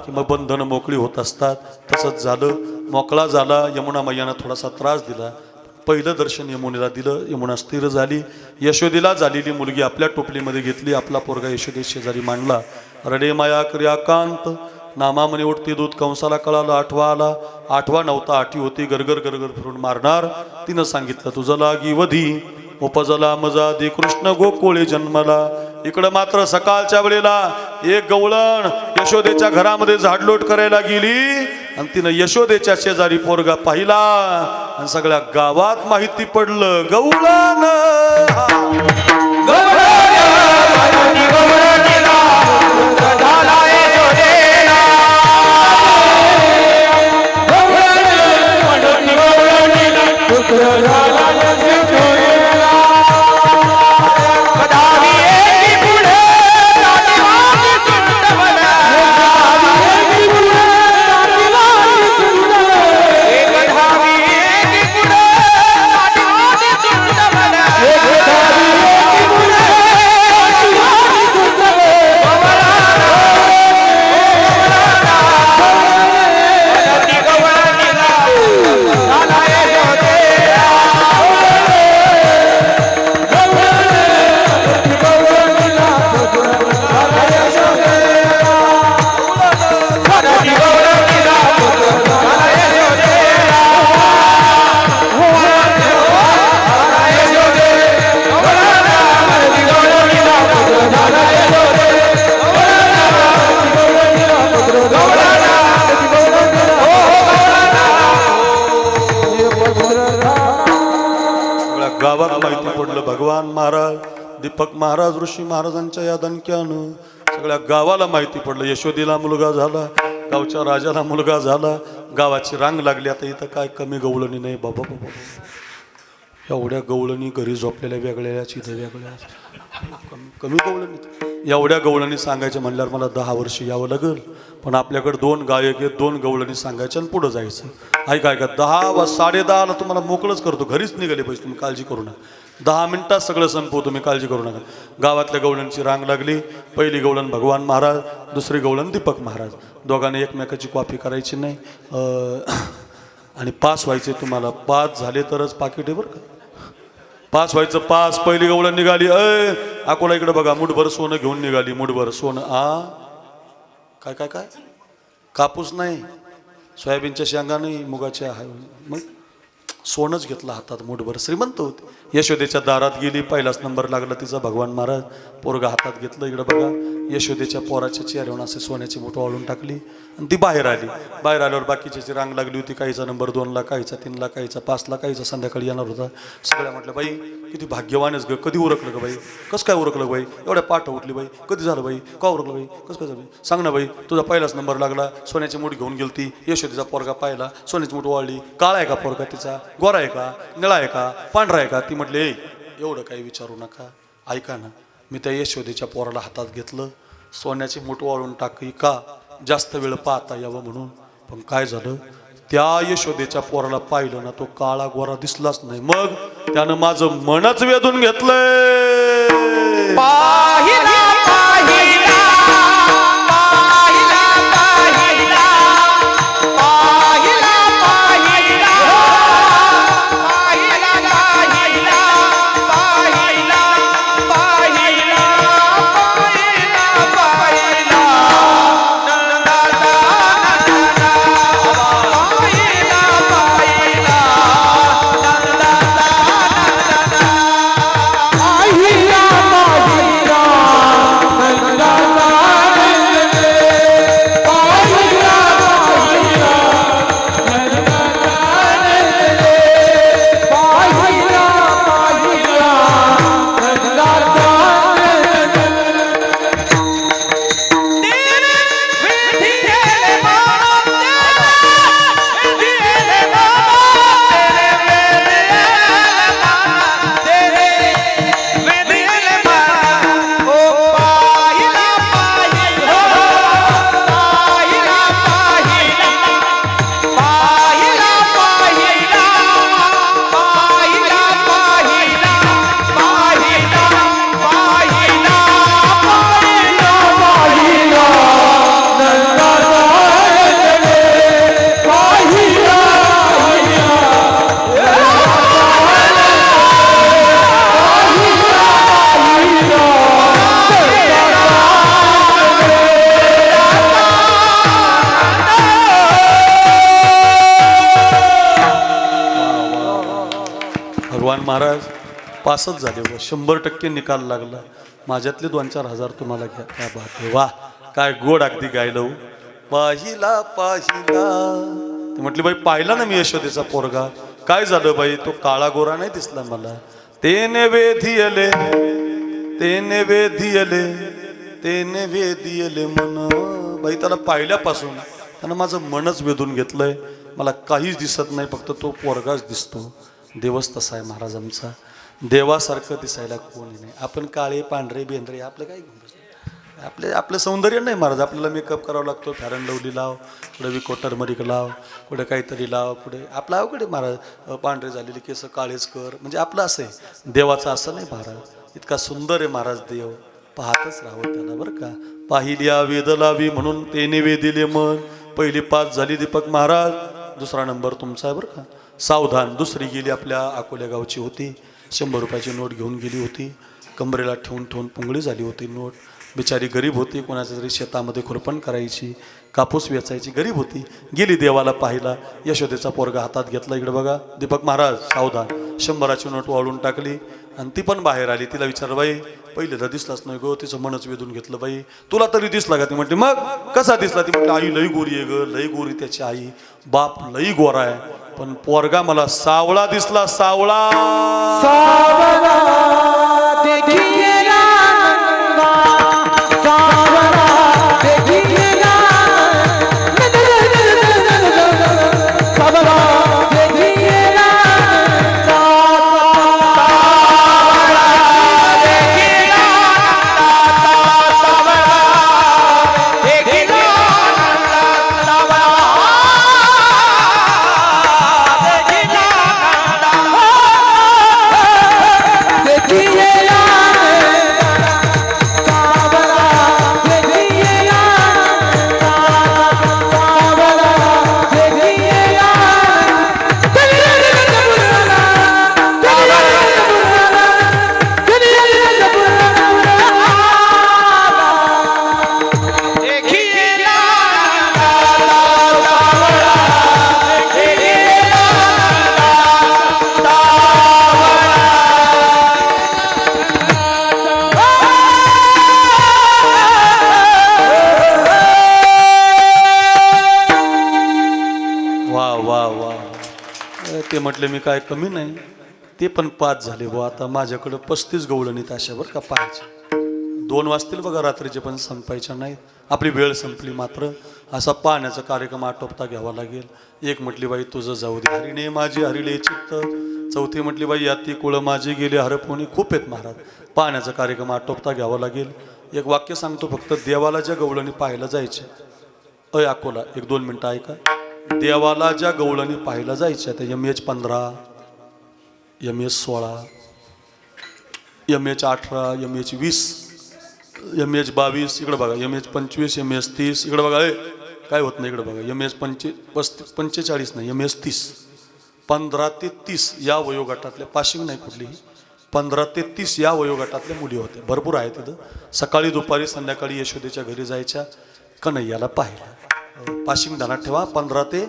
S1: की मग बंधनं मोकळी होत असतात. तसंच झालं, मोकळा झाला. यमुना मैयानं थोडासा त्रास दिला. पहिलं दर्शन यमुनेला दिलं. यमुना स्थिर झाली. यशोदेला झालेली मुलगी आपल्या टोपलीमध्ये घेतली. आपला पोरगा यशोदे शेजारी मांडला. रडे माया क्रियाकांत नामा म्हणे उठते दूध. कंसाला कळालं 8वा आला. 8वा नव्हता, 8वी होती. गरगर गरगर फिरून मारणार. तिनं सांगितलं, तुझं लागी वधी उपजला मजा दे कृष्ण गोकुळे जन्मला. इकडं मात्र सकाळच्या वेळेला एक गवळण यशोदेच्या घरामध्ये झाडलोट करायला गेली आणि तिनं यशोदेच्या शेजारी पोरगा पाहिला आणि सगळ्या गावात माहिती पडलं, गवळण गावात माहिती पडलं भगवान महाराज दीपक महाराज ऋषी महाराजांच्या या दणक्यानं सगळ्या गावाला माहिती पडलं यशोदेला मुलगा झाला, गावच्या राजाला मुलगा झाला, गावाची रांग लागली. आता इथं काय कमी गवळणी नाही बाबा बाबा, एवढ्या गवळणी घरी झोपलेल्या वेगळ्या चिथं वेगळ्या, कमी गवळणी. एवढ्या गवळणी सांगायचं म्हणल्यावर मला 10 वर्ष यावं लागेल, पण आपल्याकडे 2 गायक आहेत, 2 गवळणी सांगायचं आणि पुढं जायचं. ऐका 10 10:30 तुम्हाला मोकळंच करतो, घरीच निघाले पाहिजे, तुम्ही काळजी करू नका. 10 मिनिटात सगळं संपवतो, तुम्ही काळजी करू नका. गावातल्या गवळणीची रांग लागली. पहिली गवळण भगवान महाराज, दुसरी गवळण दीपक महाराज. दोघांनी एकमेकाची कॉपी करायची नाही आणि पास व्हायचे. तुम्हाला 5 झाले तरच पाकिट आहे बरं का. पास व्हायचं. पास. पहिली गवळण निघाली. अकोला इकडे बघा, मुठभर सोनं घेऊन निघाली. मुठभर सोनं. काय काय काय कापूस नाही, सोयाबीनच्या शेंगा नाही, मुगाच्या, मग सोनच घेतलं हातात मुठभर. श्रीमंत होते. यशोदेच्या दारात गेली. पहिलाच नंबर लागला तिचा. भगवान महाराज पोरगा हातात घेतलं. इकडे बघा, यशोदेच्या पोराच्या चेहऱ्यावर असे सोन्याची मुठ वाळून टाकली आणि ती बाहेर आली. बाहेर आल्यावर बाकीच्याची रांग लागली होती. काहीचा नंबर 2ला, काहीचा 3ला, काहीचा 5ला, काहीचा संध्याकाळी येणार होता. सगळ्या म्हटलं बाई किती भाग्यवानच ग, कधी उरकलं ग बाई, कसं काय उरकलं बाई, एवढ्या पाठ उठली बाई, कधी झालं बाई, का उरकलं बाई, कसं काय झालं, सांग ना बाई. तुझा पहिलाच नंबर लागला. सोन्याची मूठ घेऊन गेलती. यशोदेचा पोरगा पाहिला, सोन्याची मूठ वाळली. काळा आहे का पोरगा तिचा, गोरा आहे का, निळा आहे का, पांढरा आहे का. ती म्हटले एवढं काही विचारू नका, ऐका ना. मी त्या यशोदेच्या पोराला हातात घेतलं, सोन्याची मूठ वाळून टाकली का जास्त वेळ पाहता यावं म्हणून. पण काय झालं, त्या यशोदेच्या पोराला पाहिलं ना, तो काळा गोरा दिसलाच नाही. मग त्यानं माझं मनच वेधून घेतलंय.
S2: पाहिला पाहिला पाहिला पाहिला पाहिला पाहिला पाहिला पाहिला पाहिला पाहिला पाहिला
S1: महाराज पासच झाले व 100% निकाल लागला. माझ्यातले 2-4 हजार तुम्हाला घ्या. काय बात आहे, वा काय गोड अगदी गायलो. पाहिला पाहिला. ते म्हटली बाई पाहिला ना मी यशोदेचा पोरगा, काय झालं बाई, तो काळा गोरा नाही दिसला मला. तेने वेधियले तेने वेधियले तेने वेधियले मन. बाई त्याला पाहिल्यापासून त्यानं माझं मनच वेधून घेतलंय. मला काहीच दिसत नाही, फक्त तो पोरगाच दिसतो. देवच तसा आहे महाराज आमचा. देवासारखं दिसायला कोणी नाही. आपण काळे पांढरे बेंद्रे आपलं काय घेऊन आपलं सौंदर्य नाही महाराज. आपल्याला मेकअप करावा लागतो, फॅर अँड लवली लाव, कुठे विकोटर मरिक लाव, कुठे काहीतरी लाव, कुठे आपलं अवघड आहे महाराज. पांढरे झालेले केस काळेच कर, म्हणजे आपलं असं आहे. देवाचं असं नाही महाराज. इतका सुंदर आहे महाराज देव, पाहतच राहावं त्याला बरं का. पाहिल्या वेद लावी म्हणून तेने वेदिले मन. पहिली 5 झाली दीपक महाराज, दुसरा नंबर तुमचा आहे बरं का. सावधान. दुसरी गेली आपल्या अकोल्या गावची होती. 100 रुपयाची नोट घेऊन गेली होती. कमरेला ठेवून ठेवून पुंगळी झाली होती नोट. बिचारी गरीब होती, कोणाच्या तरी शेतामध्ये खुरपण करायची, कापूस वेचायची, गरीब होती. गेली देवाला पाहिला. यशोदेचा पोरगा हातात घेतला. इकडे बघा दीपक महाराज सावधान. 100ची नोट वाळून टाकली आणि ती पण बाहेर आली. तिला विचारलं बाई पहिले तर दिसलाच नाही गो. तिचं मनच वेधून घेतलं. बाई तुला तरी दिसला का? ती म्हटली मग कसा दिसला? ती म्हटली आई लई गोरी आहे ग, लई गोरी त्याची आई. बाप लई गोरा आहे. पण पोरगा मला सावळा दिसला, सावळा.
S2: सावरा देखिए ना नंगा, सावरा देखिए ना, सावरा देखिए ना नंगा, सावरा देखिए ना नंगा, सावरा देखिए ना नंगा, सावरा देखिए ना नंगा, देखिए
S1: वा वा वा. ते म्हटले मी काय कमी नाही, ते पण 5 झाले बुवा. आता माझ्याकडं 35 गवळणी ताशावर का पाहायचे. 2 वाजतील बघा रात्रीचे, पण संपायच्या नाही. आपली वेळ संपली. मात्र असा पाहण्याचा कार्यक्रम आटोपता घ्यावा लागेल. एक म्हटली बाई तुझं जाऊ दे हरिणे माझी हरिले चित्त. चौथी म्हटली बाई याती कुळं माझी गेली हरपोनी. खूप आहेत महाराज. पाहण्याचा कार्यक्रम आटोपता घ्यावा लागेल. एक वाक्य सांगतो फक्त. देवाला ज्या गवळणी पाहायला जायचे, अकोला 1-2 मिनटं ऐका. देवाला ज्या गवळणी पाहायला जायच्या त्या MH 15, MH 16, MH 18, MH 20, MH 22, इकडे बघा MH 25, MH 30, इकडे बघा. काय होत नाही इकडे बघा. MH 45 नाही, MH 30. 15 ते 30 या वयोगटातल्या, पाशिंग नाही कुठलीही, 15 ते 30 या वयोगटातल्या मुली होत्या. भरपूर आहेत तिथं. सकाळी दुपारी संध्याकाळी यशोदेच्या घरी जायच्या कन्हैयाला पाहायला. पाशिंग ध्यानात ठेवा. 15 ते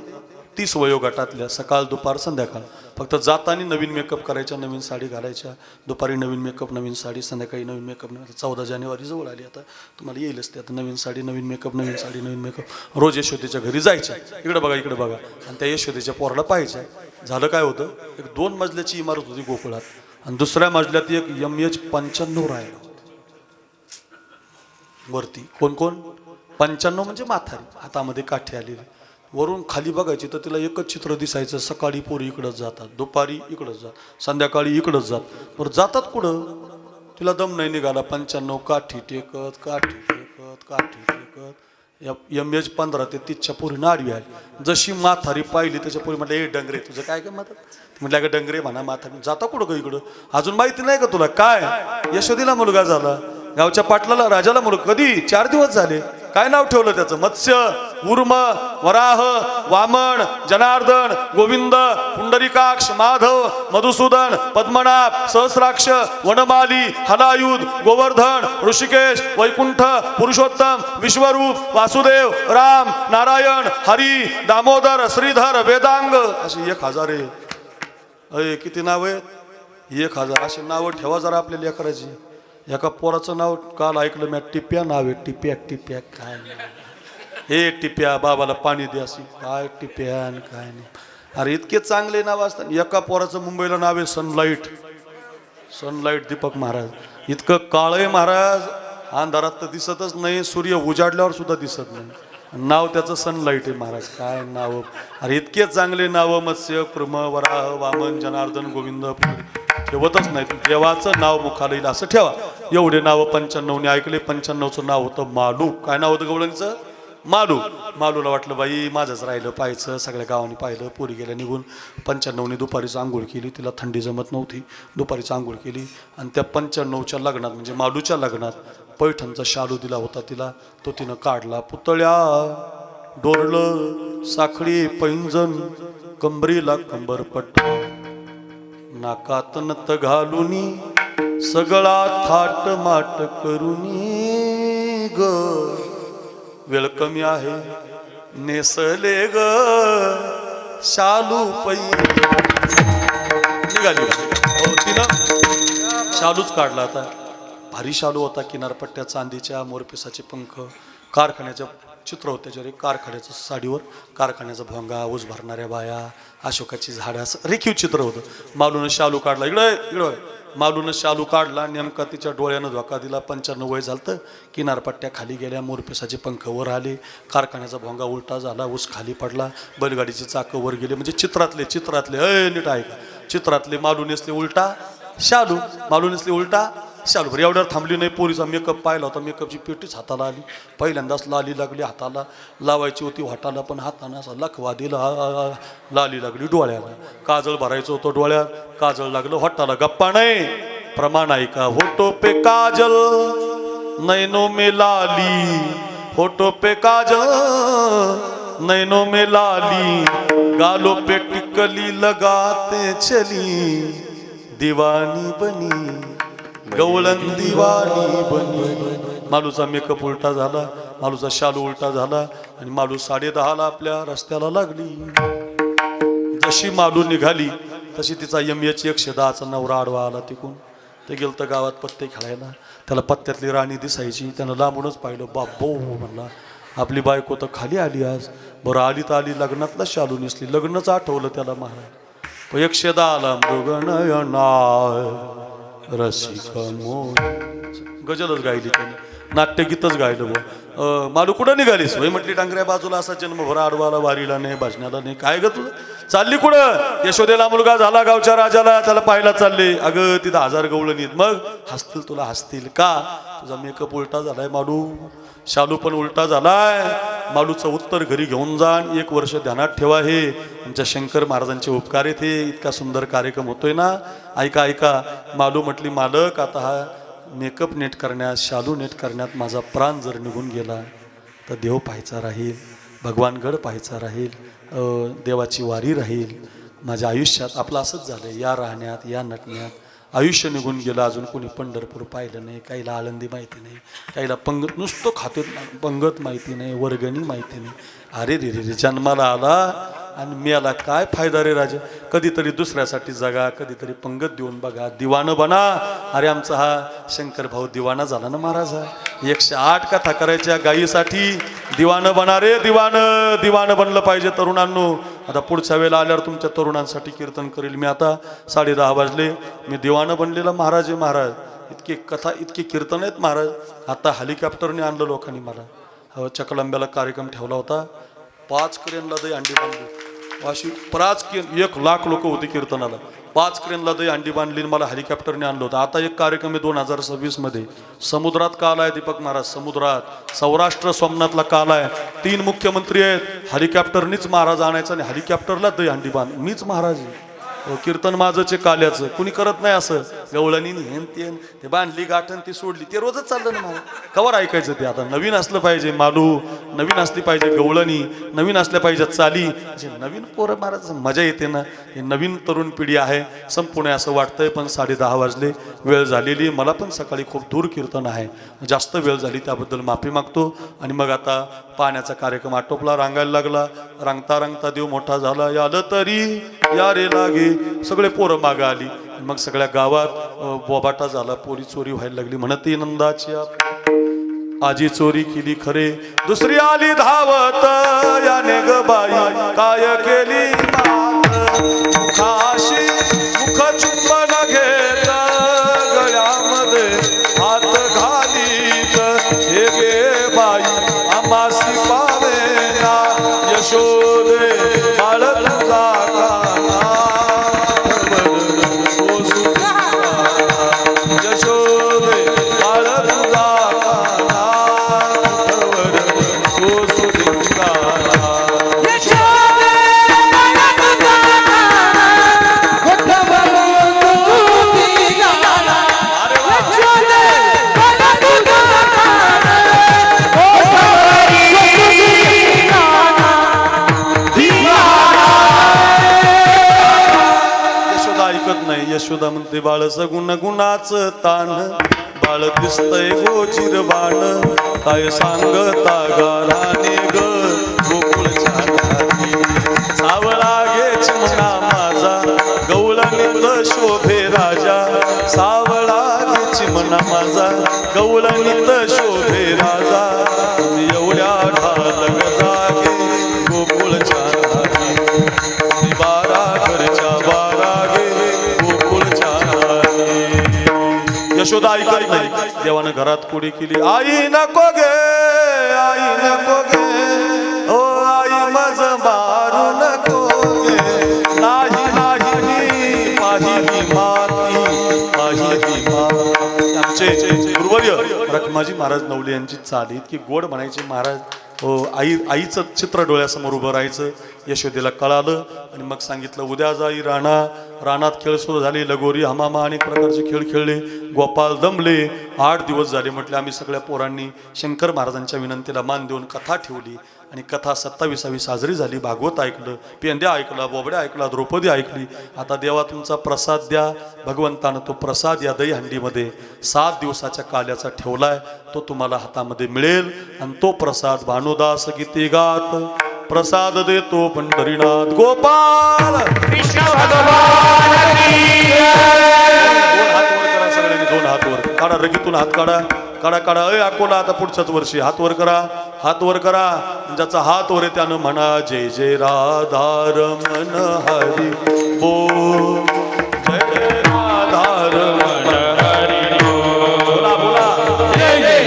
S1: 30 वयोगटातल्या, सकाळ दुपार संध्याकाळ. फक्त जाताना नवीन मेकअप करायच्या, नवीन साडी घालायच्या. दुपारी नवीन मेकअप नवीन साडी, संध्याकाळी नवीन मेकअप. 14 जानेवारी जवळ आली, आता तुम्हाला येईलच ते. आता नवीन साडी नवीन मेकअप, नवीन साडी नवीन मेकअप. रोज यशोदेच्या घरी जायच्या. इकडे बघा इकडे बघा. आणि त्या यशोदेच्या पोराला पाहायच्या. झालं काय होतं, एक 2 मजल्याची इमारत होती गोकुळात, आणि दुसऱ्या मजल्यात एक MH 95 राहिला वरती. कोण कोण? 95 म्हणजे म्हातारी, हातामध्ये काठी आलेली. वरून खाली बघायची तर तिला एकच चित्र दिसायचं. सकाळी पोरी इकडंच जातात, दुपारी इकडंच जात, संध्याकाळी इकडंच जात. बरं जातात कुठं? तिला दम नाही निघाला. 95 काठी टेकत, काठी टेकत, काठी टेकत. MH 15 ते 30च्या पोरीनं आडवी आली. जशी म्हातारी पाहिली त्याच्या पोरी म्हटलं, ए डंगरे तुझं काय काय म्हणतात? म्हटलं अगं डंगरे म्हणा म्हातारी. जाता कुठं ग इकडं? अजून माहिती नाही का तुला? काय यशोदीला मुलगा झाला, गावच्या पाटलाला राजाला मुलगा. कधी? 4 दिवस झाले. काय नाव ठेवलं त्याचं? मत्स्य, उर्म, वराह, वामन, जनार्दन, गोविंद, पुंडरीकाक्ष, माधव, मधुसूदन, पद्मनाभ, सहस्राक्ष, वनमाली, हलायुध, गोवर्धन, ऋषिकेश, वैकुंठ, पुरुषोत्तम, विश्वरूप, वासुदेव, राम, नारायण, हरी, दामोदर, श्रीधर, वेदांग. अशी 1000 आहे. अय किती नाव आहेत? 1000. अशी नावं ठेवा जरा आपल्या लेकराची. एका पोराचं नाव काल ऐकलं मी, टिप्या नाव आहे. टिप्या टिप्या काय हे टिप्या, बाबाला पाणी द्या. अशी काय टिप्या आणि काय नाही. अरे इतके चांगले नाव असतात. एका पोराचं मुंबईला नाव आहे सनलाईट. सनलाईट दीपक महाराज. इतकं काळ आहे महाराज, अंधारात तर दिसतच नाही, सूर्य उजाडल्यावर सुद्धा दिसत नाही. नाव त्याचं सनलाईट आहे महाराज. काय नाव! अरे इतके चांगले नाव. मत्स्य, कुर्म, वराह, वामन, जनार्दन, गोविंद ठेवतच नाही. देवाचं नाव मुखाला येईल असं ठेवा. एवढे नाव 95ने ऐकले. 95चं नाव होतं मालू. काय नाव होतं गवळणीचं? मालू. मालूला वाटलं बाई माझंच राहिलं पाहायचं. सगळ्या गावाने पाहिलं. पोरी गेल्या निघून. 95ने दुपारीच आंघोळ केली. तिला थंडी जमत नव्हती. दुपारीच आंघोळ केली आणि त्या 95च्या लग्नात म्हणजे मालूच्या लग्नात पैठणचा शालू दिला होता तिला. तो तिनं काढला. पुतळ्या डोरलं, साखळी पैंजण, कंबरीला कंबरपट्ट, नाकात नत घालुनी, सगळा थाट माट करुनी ग. वेळ कमी आहे, नेसले ग शालू पै. निघाली तिनं शालूच काढला. आता भारी शालू होता. किनारपट्ट्या चांदीच्या, मोरपिसाचे पंख, कारखान्याच्या चित्र होतं त्याच्यावर एक कारखान्याचं साडीवर कारखान्याचा भोंगा, ऊस भरणाऱ्या बाया, अशोकाची झाडं, असं रेखीव चित्र होतं. मालूनं शालू काढला, इकडं मालूनं शालू काढला, नेमका तिच्या डोळ्यानं धोका दिला. 95 वय झालं, किनारपट्ट्या खाली गेल्या, मोरपिसाचे पंख वर आले, कारखान्याचा भोंगा उलटा झाला, ऊस खाली पडला, बैलगाडीचे चाकं वर गेले. म्हणजे चित्रातले नीट ऐका, चित्रातले मालू नेसले उलटा शालू, मालू नेसले उलटा शालू. बरं एवढ्यावर थांबली नाही, पोरीचा मेकअप पाहिला होता, मेकअपची पेटीच हाताला आली. पहिल्यांदाच लाली लागली हाताला, लावायची होती वाटाला, पण हाताने असा लखवा दिला. लाली लागली डोळ्याला, काजळ भरायचं होतं डोळ्यात, काजळ लागलं होटाला. गप्पा नाही, प्रमाण ऐका. होटो पे काजल नैनो में लाली, होटो पे काजल नैनो में लाली, गालों पे टिकली लगाते चली, दीवानी बनी गवळण दीवानी बनी. मालूचा मेकअप उलटा झाला, मालूचा शालू उलटा झाला आणि मालू 10:30ला आपल्या रस्त्याला लागली. जशी मालू निघाली तशी तिचा MH 110चा नवरा आडवा आला तिकून. ते गेलं तर गावात पत्ते खेळायला, त्याला पत्त्यातली राणी दिसायची. त्यानं लांबूनच पाहिलं, बाबो म्हणला आपली बायको तर खाली आली आज. बरं आली तर आली, लग्नातला शालू नेसली, लग्नच आठवलं त्याला महाराज. 110ला मृगनयना रसिक मोर, गजलच गायली त्याने, नाट्यगीतच गायलं. मालू कुठं निघालीस? वय म्हटली, डांगऱ्या बाजूला असा जन्मभर आडवाला, वारीला नाही, भाजण्याला नाही. काय ग तुझं चालली कुठं? यशोदेला मुलगा झाला गावच्या राजाला, त्याला पाहायला चालले. अगं तिथं 1000 गवळण येत. मग हसतील तुला, हसतील का? तुझा मेकअप उलटा झालाय मालू, शालू पण उलटा झालाय. मालूचं उत्तर घरी घेऊन जा, 1 वर्ष ध्यानात ठेवा. हे आमच्या शंकर महाराजांचे उपकार आहेत. हे इतका सुंदर कार्यक्रम होतोय ना, ऐका ऐका. मालू म्हटली, मालक आता हा मेकअप नेट करण्यात, शालू नेट करण्यात माझा प्राण जर निघून गेला तर देव पाहायचा राहील, भगवानगड पाहायचा राहील, देवाची वारी राहील माझ्या आयुष्यात. आपलं असंच झालं, या राहण्यात, या नटण्यात आयुष्य निघून गेलं. अजून कोणी पंढरपूर पाहिलं नाही, काहीला आळंदी माहिती नाही, काहीला पंगत नुसतं खाते पंगत माहिती नाही, वर्गणी माहिती नाही. अरे रे रे, जन्माला आला आणि मेला काय फायदा रे राजा? कधीतरी दुसऱ्यासाठी जगा, कधीतरी पंगत देऊन बघा, दिवानं बना. अरे आमचा हा शंकर भाऊ दिवाना झाला ना महाराज. 108 कथा करायच्या गायीसाठी. दिवानं बना रे, दिवानं बनलं पाहिजे तरुणांनो. आता पुढच्या वेळेला आल्यावर तुमच्या तरुणांसाठी कीर्तन करेल मी. आता 10:30 वाजले, मी दिवानं बनलेला महाराज आहे महाराज. इतकी कथा, इतकी कीर्तन आहेत महाराज. आता हेलिकॉप्टरने आणलं लोकांनी मला. चकलंब्याला कार्यक्रम ठेवला होता, 5 क्रेनला दही अंडी बांधली अशी. 1 लाख लोक होती कीर्तनाला. 5 क्रेनला दही अंडी बांधली, मला हेलिकॉप्टरने आणलं होतं. आता एक कार्यक्रम आहे 2026 मध्ये, समुद्रात काल आहे दीपक महाराज, समुद्रात सौराष्ट्र सोमनाथला काल आहे. 3 मुख्यमंत्री आहेत, हेलिकॉप्टरनीच महाराज आणायचं आणि हेलिकॉप्टरला दही अंडी बांध, मीच महाराज आहे. कीर्तन माझंच काल्याचं, कुणी करत नाही असं. गवळणी हेन ते बांधली गाठण ती सोडली, ते रोजच चाललं ना मला. कवर ऐकायचं ते? आता नवीन असलं पाहिजे मालू, नवीन असली पाहिजे गवळणी, नवीन असल्या पाहिजे चाली. नवीन पोरं महाराज मजा येते ना. हे नवीन तरुण पिढी आहे, संपूर्ण असं वाटतंय. पण 10:30 वाजले, वेळ झालेली. मला पण सकाळी खूप दूर कीर्तन आहे, जास्त वेळ झाली त्याबद्दल माफी मागतो. आणि मग आता पाण्याचा कार्यक्रम आटोपला, रांगायला लागला. रांगता रांगता देव मोठा झाला, यालं तरी या रे लागे. सगळे पोरं मागं आली. मग सगळ्या गावात बोबाटा झाला, पोरी चोरी व्हायला लागली. म्हणती नंदाची आजी चोरी केली खरे, दुसरी आली धावत, याने ग बाई काय केली मुखाशी मुख चुंबन घेत, गळ्यामध्ये हात घालीत, हे गे बाई आमासी पावेना, यशोदे बाळ तुझा यशोदा म्हणते, बाळ सगुण गुणाचं तान, बाळ दिसतय गोचिरवाण, काय सांगता गाराने ग गोकुळच्या घाटी, सावळा घे चिमणा माझा, गवळणीत शोभे राजा, सावळा घे चिमणा माझा, गवळणीत शोभे राजा, एवढ्या ढाला यशोदा ऐकत नाही. देवानं घरात कोडी केली. आई नको गे, आई नको गे, ओ आई मज मारू नको गे. नाही नाही पाहिली माती, पाहिली माती. आमचे गुरुवर्य रखमाजी महाराज नवले यांची चाल इतकी गोड म्हणायची. महाराज आईचं चित्र डोळ्यासमोर उभं राहायचं. यशोदेला कळालं आणि मग सांगितलं उद्या जाई रानात खेळ सुरू झाले. लगोरी हमामा अनेक प्रकारचे खेळ खेळले. गोपाल दमले. 8 दिवस झाले. म्हटले आम्ही सगळ्या पोरांनी शंकर महाराजांच्या विनंतीला मान देऊन कथा ठेवली आणि कथा 27वी साजरी झाली. भागवत ऐकलं, पेंद्या ऐकला, बोबड्या ऐकला, द्रौपदी ऐकली. आता देवा तुमचा प्रसाद द्या. भगवंतानं तो प्रसाद या दहीहंडीमध्ये 7 दिवसाच्या काल्याचा ठेवलाय. तो तुम्हाला हातामध्ये मिळेल आणि तो प्रसाद भानुदास गीते गात प्रसाद देतो पंढरीनाथ गोपाल
S2: कृष्ण भगवान की
S1: सगळ्यांनी 2 हात वर काढा. रगीतून हात काढा, काढा काढा. अकोला आता पुढच्याच वर्षी हात वर करा, हात वर करा. ज्याचा हात वर आहे त्यानं म्हणा जय जय राधा रमण हरी बोल, जय जय राधा रमण हरी बोल. बोला बोला जय जय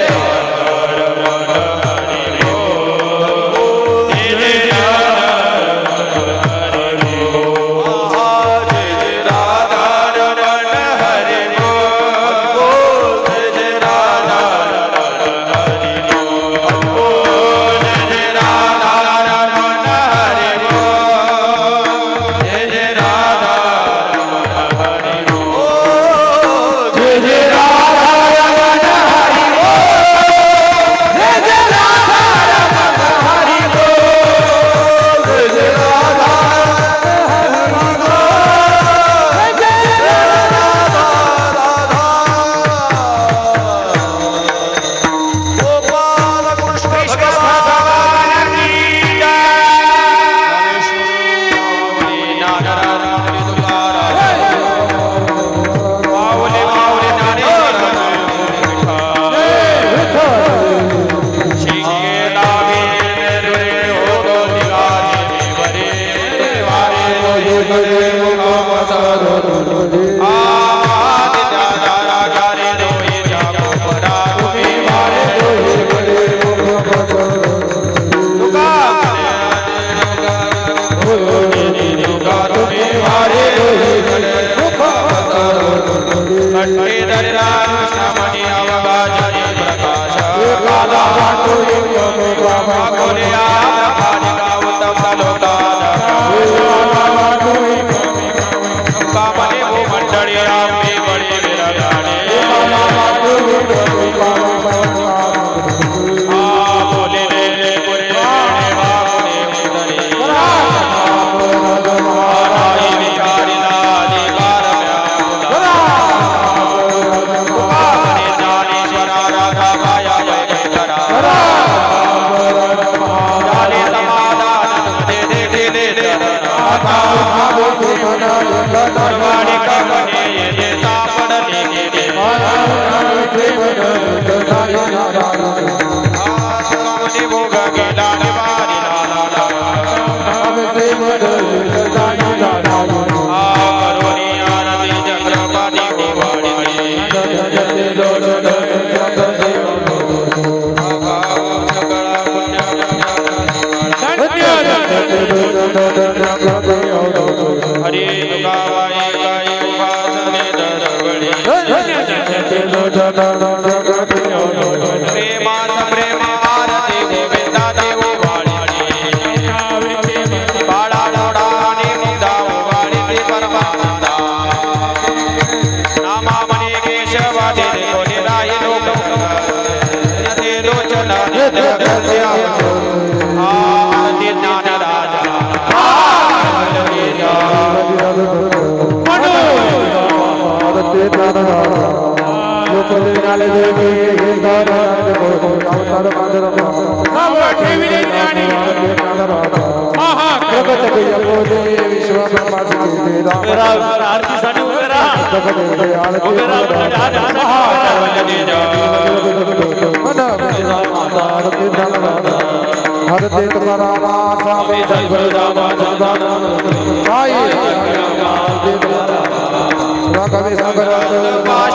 S3: राघवे सागर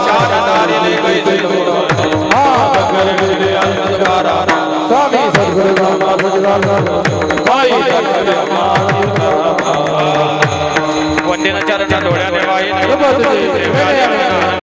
S2: शारदारिले कैसे
S3: स्वामी सद्गुरु रामदास
S2: वंदन चरण डोळ्याने वाहिनी